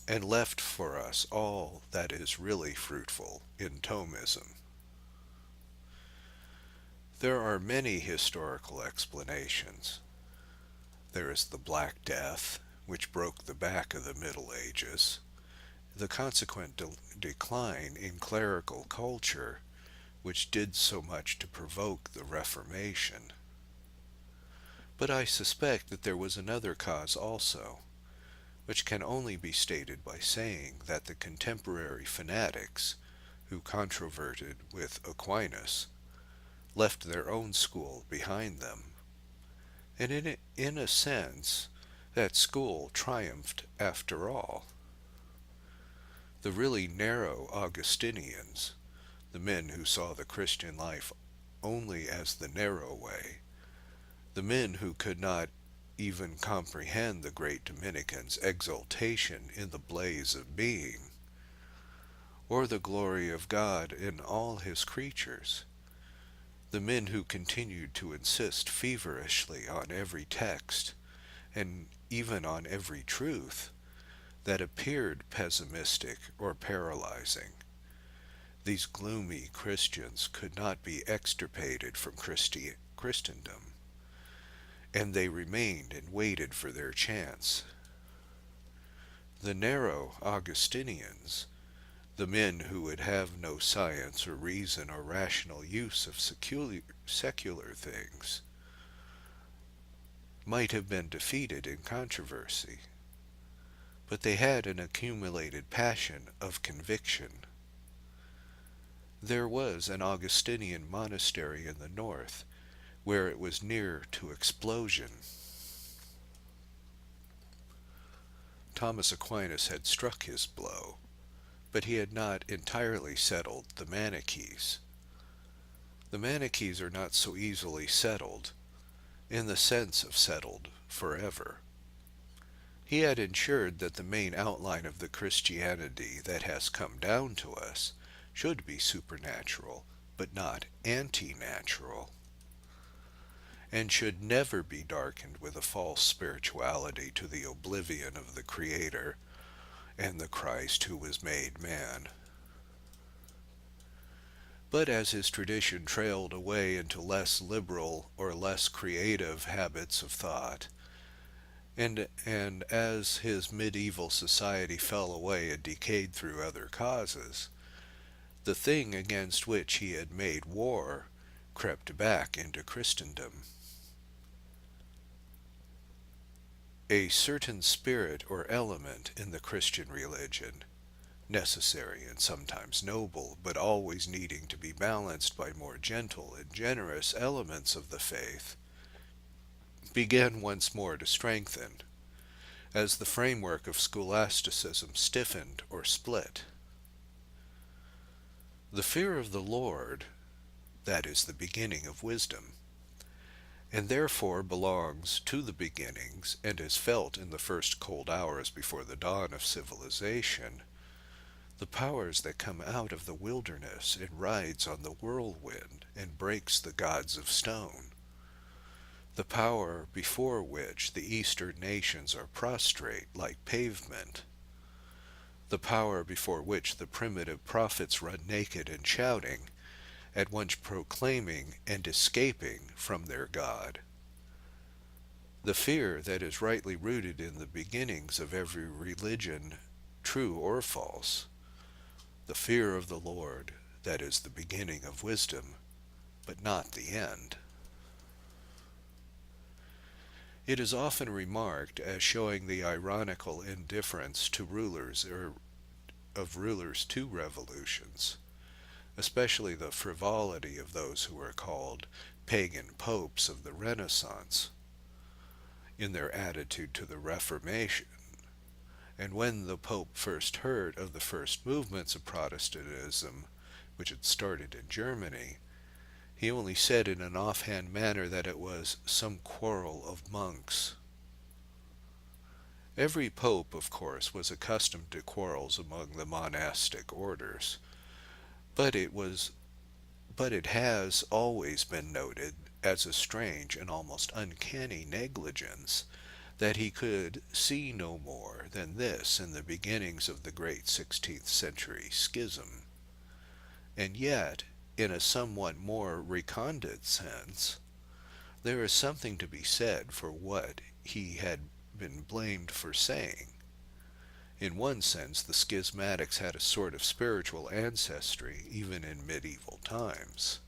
and left for us all that is really fruitful in Thomism. There are many historical explanations. There is the Black Death, which broke the back of the Middle Ages, the consequent decline in clerical culture, which did so much to provoke the Reformation. But I suspect that there was another cause also, which can only be stated by saying that the contemporary fanatics, who controverted with Aquinas, left their own school behind them, and in a sense that school triumphed after all. The really narrow Augustinians, the men who saw the Christian life only as the narrow way, the men who could not even comprehend the great Dominican's exultation in the blaze of being, or the glory of God in all his creatures, the men who continued to insist feverishly on every text, and even on every truth, that appeared pessimistic or paralyzing. These gloomy Christians could not be extirpated from Christendom, and they remained and waited for their chance. The narrow Augustinians, the men who would have no science or reason or rational use of secular things, might have been defeated in controversy, but they had an accumulated passion of conviction. There was an Augustinian monastery in the north, where it was near to explosion. Thomas Aquinas had struck his blow, but he had not entirely settled the Manichees. The Manichees are not so easily settled, in the sense of settled forever. He had ensured that the main outline of the Christianity that has come down to us should be supernatural, but not anti-natural, and should never be darkened with a false spirituality to the oblivion of the Creator and the Christ who was made man. But as his tradition trailed away into less liberal or less creative habits of thought, and as his medieval society fell away and decayed through other causes, the thing against which he had made war crept back into Christendom. A certain spirit or element in the Christian religion, necessary and sometimes noble, but always needing to be balanced by more gentle and generous elements of the faith, began once more to strengthen, as the framework of scholasticism stiffened or split. The fear of the Lord, that is the beginning of wisdom, and therefore belongs to the beginnings and is felt in the first cold hours before the dawn of civilization, the powers that come out of the wilderness and rides on the whirlwind and breaks the gods of stone, the power before which the eastern nations are prostrate like pavement, the power before which the primitive prophets run naked and shouting, at once proclaiming and escaping from their God. The fear that is rightly rooted in the beginnings of every religion, true or false. The fear of the Lord, that is the beginning of wisdom, but not the end. It is often remarked as showing the ironical indifference to rulers of rulers to revolutions, especially the frivolity of those who are called pagan popes of the Renaissance, in their attitude to the Reformation. And when the Pope first heard of the first movements of Protestantism, which had started in Germany, he only said in an offhand manner that it was some quarrel of monks. Every pope, of course, was accustomed to quarrels among the monastic orders, but it has always been noted as a strange and almost uncanny negligence that he could see no more than this in the beginnings of the great 16th century schism. And yet, in a somewhat more recondite sense, there is something to be said for what he had been blamed for saying. In one sense, the schismatics had a sort of spiritual ancestry even in medieval times.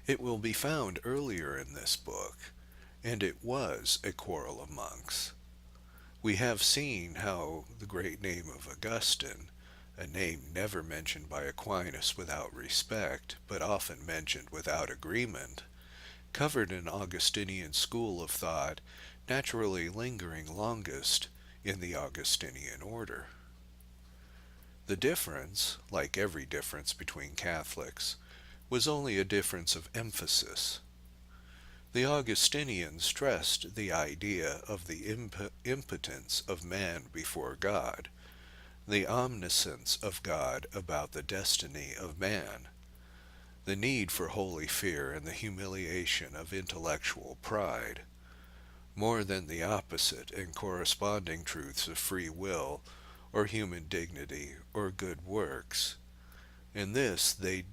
It will be found earlier in this book, and it was a quarrel of monks. We have seen how the great name of Augustine, a name never mentioned by Aquinas without respect, but often mentioned without agreement, covered an Augustinian school of thought naturally lingering longest in the Augustinian order. The difference, like every difference between Catholics, was only a difference of emphasis. The Augustinians stressed the idea of the impotence of man before God, the omniscience of God about the destiny of man, the need for holy fear and the humiliation of intellectual pride, more than the opposite and corresponding truths of free will, or human dignity, or good works. In this they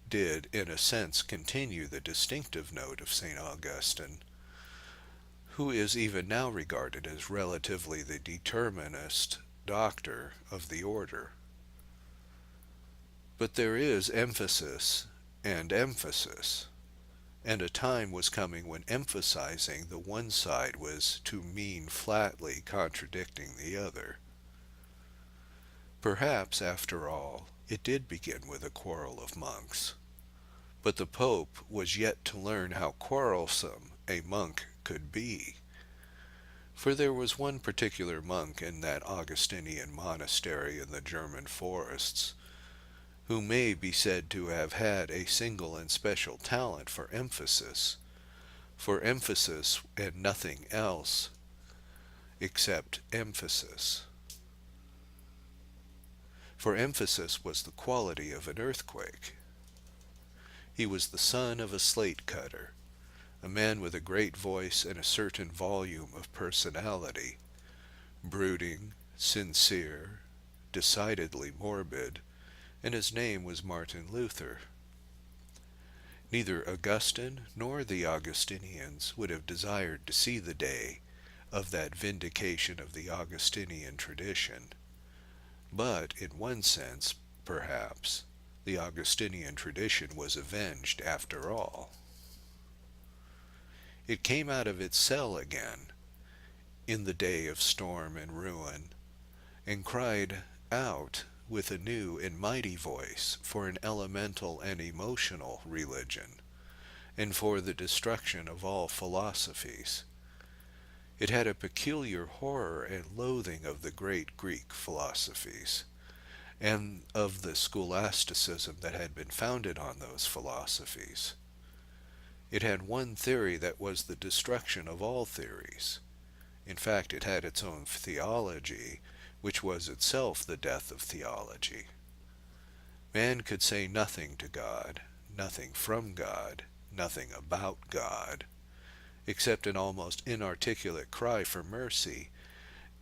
did, in a sense, continue the distinctive note of St. Augustine, who is even now regarded as relatively the determinist doctor of the order. But there is emphasis and emphasis, and a time was coming when emphasizing the one side was to mean flatly contradicting the other. Perhaps, after all, it did begin with a quarrel of monks, but the Pope was yet to learn how quarrelsome a monk could be. For there was one particular monk in that Augustinian monastery in the German forests, who may be said to have had a single and special talent for emphasis and nothing else except emphasis. For emphasis was the quality of an earthquake. He was the son of a slate cutter, a man with a great voice and a certain volume of personality, brooding, sincere, decidedly morbid, and his name was Martin Luther. Neither Augustine nor the Augustinians would have desired to see the day of that vindication of the Augustinian tradition, but in one sense, perhaps, the Augustinian tradition was avenged after all. It came out of its cell again, in the day of storm and ruin, and cried out with a new and mighty voice for an elemental and emotional religion, and for the destruction of all philosophies. It had a peculiar horror and loathing of the great Greek philosophies, and of the scholasticism that had been founded on those philosophies. It had one theory that was the destruction of all theories. In fact, it had its own theology, which was itself the death of theology. Man could say nothing to God, nothing from God, nothing about God, except an almost inarticulate cry for mercy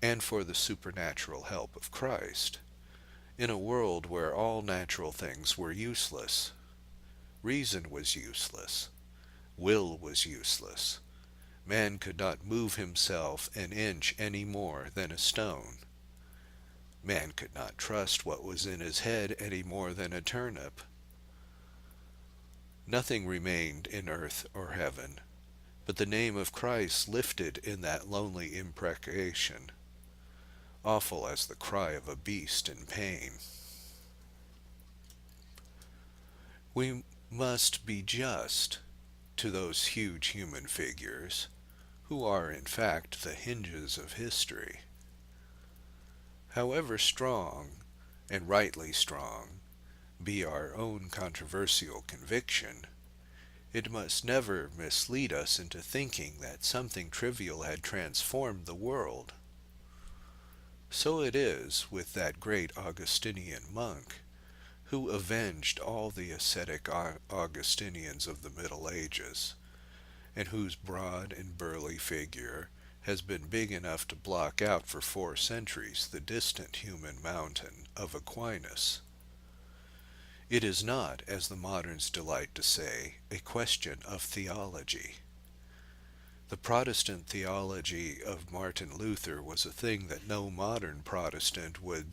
and for the supernatural help of Christ, in a world where all natural things were useless. Reason was useless. Will was useless. Man could not move himself an inch any more than a stone. Man could not trust what was in his head any more than a turnip. Nothing remained in earth or heaven, but the name of Christ lifted in that lonely imprecation, awful as the cry of a beast in pain. We must be just to those huge human figures, who are in fact the hinges of history. However strong, and rightly strong, be our own controversial conviction, it must never mislead us into thinking that something trivial had transformed the world. So it is with that great Augustinian monk, who avenged all the ascetic Augustinians of the Middle Ages, and whose broad and burly figure has been big enough to block out for 4 centuries the distant human mountain of Aquinas. It is not, as the moderns delight to say, a question of theology. The Protestant theology of Martin Luther was a thing that no modern Protestant would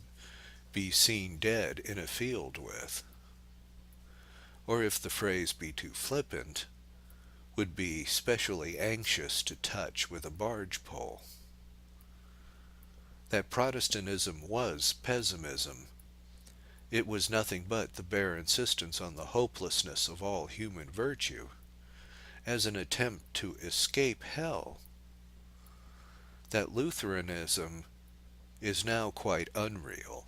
be seen dead in a field with, or if the phrase be too flippant, would be specially anxious to touch with a barge pole. That Protestantism was pessimism. It was nothing but the bare insistence on the hopelessness of all human virtue, as an attempt to escape hell. That Lutheranism is now quite unreal.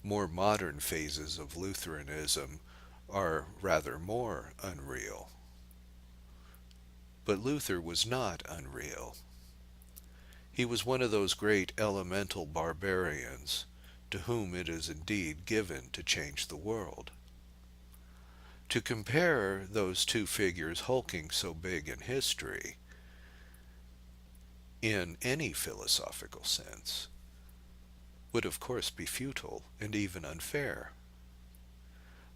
More modern phases of Lutheranism are rather more unreal. But Luther was not unreal. He was one of those great elemental barbarians to whom it is indeed given to change the world. To compare those two figures hulking so big in history, in any philosophical sense, would of course be futile and even unfair.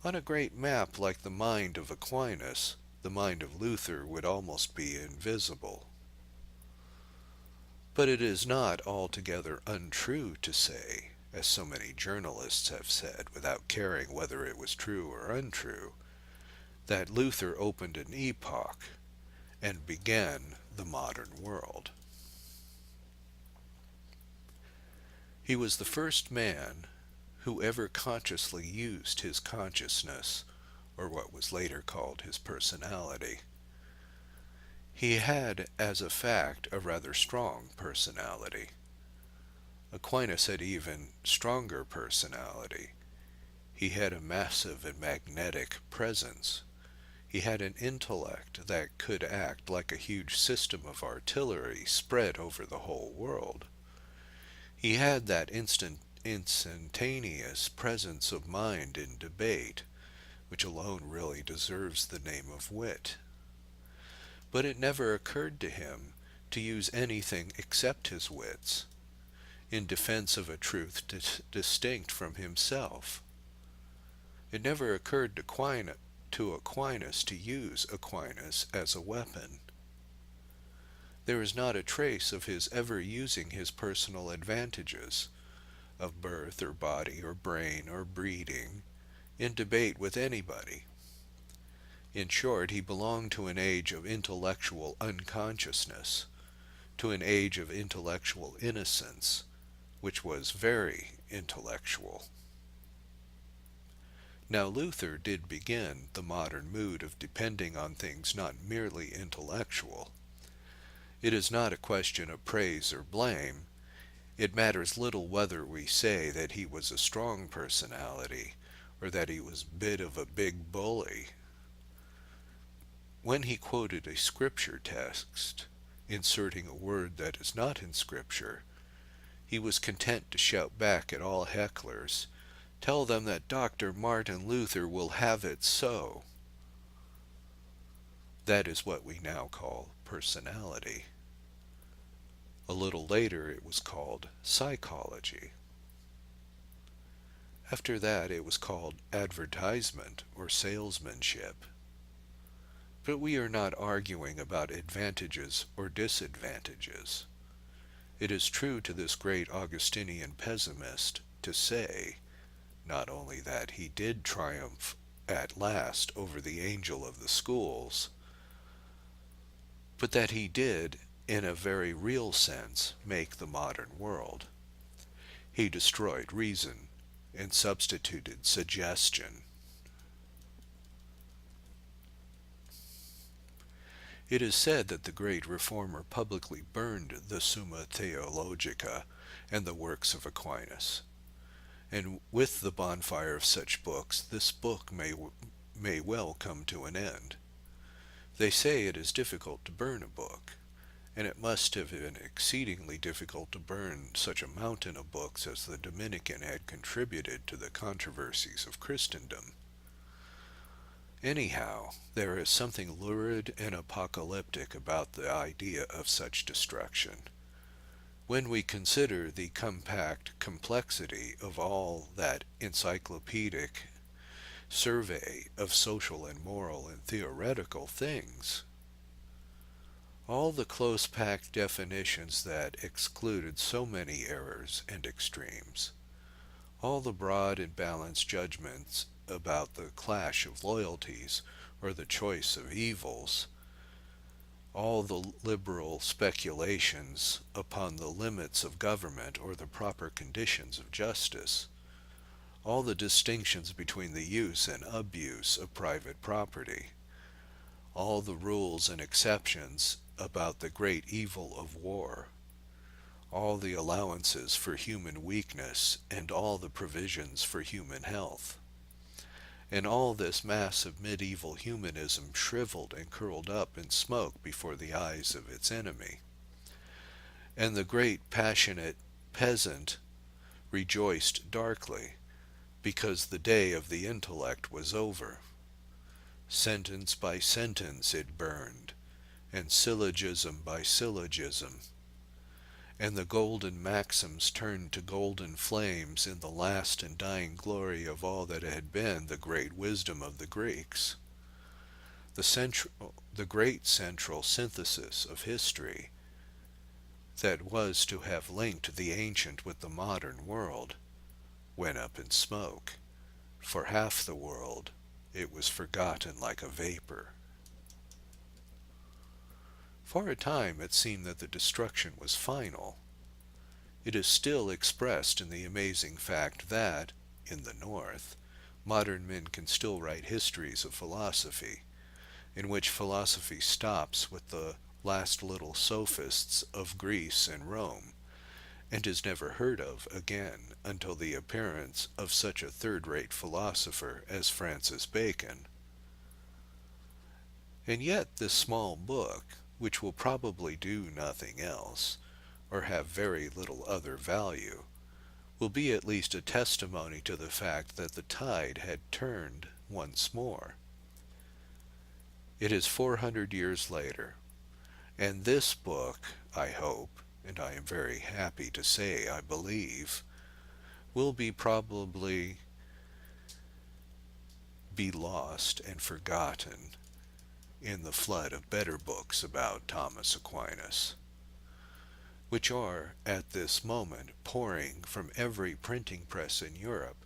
On a great map like the mind of Aquinas, the mind of Luther would almost be invisible. But it is not altogether untrue to say, as so many journalists have said without caring whether it was true or untrue, that Luther opened an epoch and began the modern world. He was the first man who ever consciously used his consciousness, or what was later called his personality. He had, as a fact, a rather strong personality. Aquinas had even stronger personality. He had a massive and magnetic presence. He had an intellect that could act like a huge system of artillery spread over the whole world. He had that instantaneous presence of mind in debate, which alone really deserves the name of wit. But it never occurred to him to use anything except his wits in defense of a truth distinct from himself. It never occurred to Aquinas to use Aquinas as a weapon. There is not a trace of his ever using his personal advantages, of birth or body or brain or breeding, in debate with anybody. In short, he belonged to an age of intellectual unconsciousness, to an age of intellectual innocence, which was very intellectual. Now Luther did begin the modern mood of depending on things not merely intellectual. It is not a question of praise or blame. It matters little whether we say that he was a strong personality or that he was a bit of a big bully. When he quoted a scripture text, inserting a word that is not in scripture, he was content to shout back at all hecklers, "Tell them that Dr. Martin Luther will have it so." That is what we now call personality. A little later it was called psychology. After that it was called advertisement or salesmanship. But we are not arguing about advantages or disadvantages. It is true to this great Augustinian pessimist to say, not only that he did triumph at last over the angel of the schools, but that he did, in a very real sense, make the modern world. He destroyed reason and substituted suggestion. It is said that the great reformer publicly burned the Summa Theologica and the works of Aquinas. And with the bonfire of such books, this book may well come to an end. They say it is difficult to burn a book, and it must have been exceedingly difficult to burn such a mountain of books as the Dominican had contributed to the controversies of Christendom. Anyhow, there is something lurid and apocalyptic about the idea of such destruction. When we consider the compact complexity of all that encyclopedic survey of social and moral and theoretical things, all the close-packed definitions that excluded so many errors and extremes, all the broad and balanced judgments about the clash of loyalties or the choice of evils, all the liberal speculations upon the limits of government or the proper conditions of justice, all the distinctions between the use and abuse of private property, all the rules and exceptions about the great evil of war, all the allowances for human weakness and all the provisions for human health, and all this mass of medieval humanism shriveled and curled up in smoke before the eyes of its enemy. And the great passionate peasant rejoiced darkly, because the day of the intellect was over. Sentence by sentence it burned, and syllogism by syllogism, and the golden maxims turned to golden flames in the last and dying glory of all that had been the great wisdom of the Greeks. The great central synthesis of history that was to have linked the ancient with the modern world went up in smoke. For half the world it was forgotten like a vapor. For a time it seemed that the destruction was final. It is still expressed in the amazing fact that, in the North, modern men can still write histories of philosophy, in which philosophy stops with the last little sophists of Greece and Rome, and is never heard of again until the appearance of such a third-rate philosopher as Francis Bacon. And yet this small book, which will probably do nothing else, or have very little other value, will be at least a testimony to the fact that the tide had turned once more. It is 400 years later, and this book, I hope, and I am very happy to say I believe, will probably be lost and forgotten in the flood of better books about Thomas Aquinas, which are at this moment pouring from every printing press in Europe,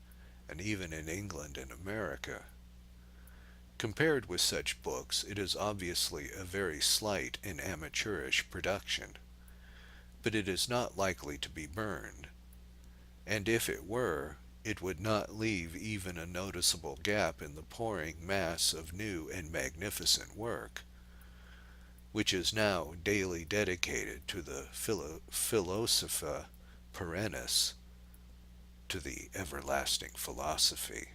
and even in England and America. Compared with such books, it is obviously a very slight and amateurish production, but it is not likely to be burned, and if it were, it would not leave even a noticeable gap in the pouring mass of new and magnificent work, which is now daily dedicated to the Philosopha Perennis, to the everlasting philosophy.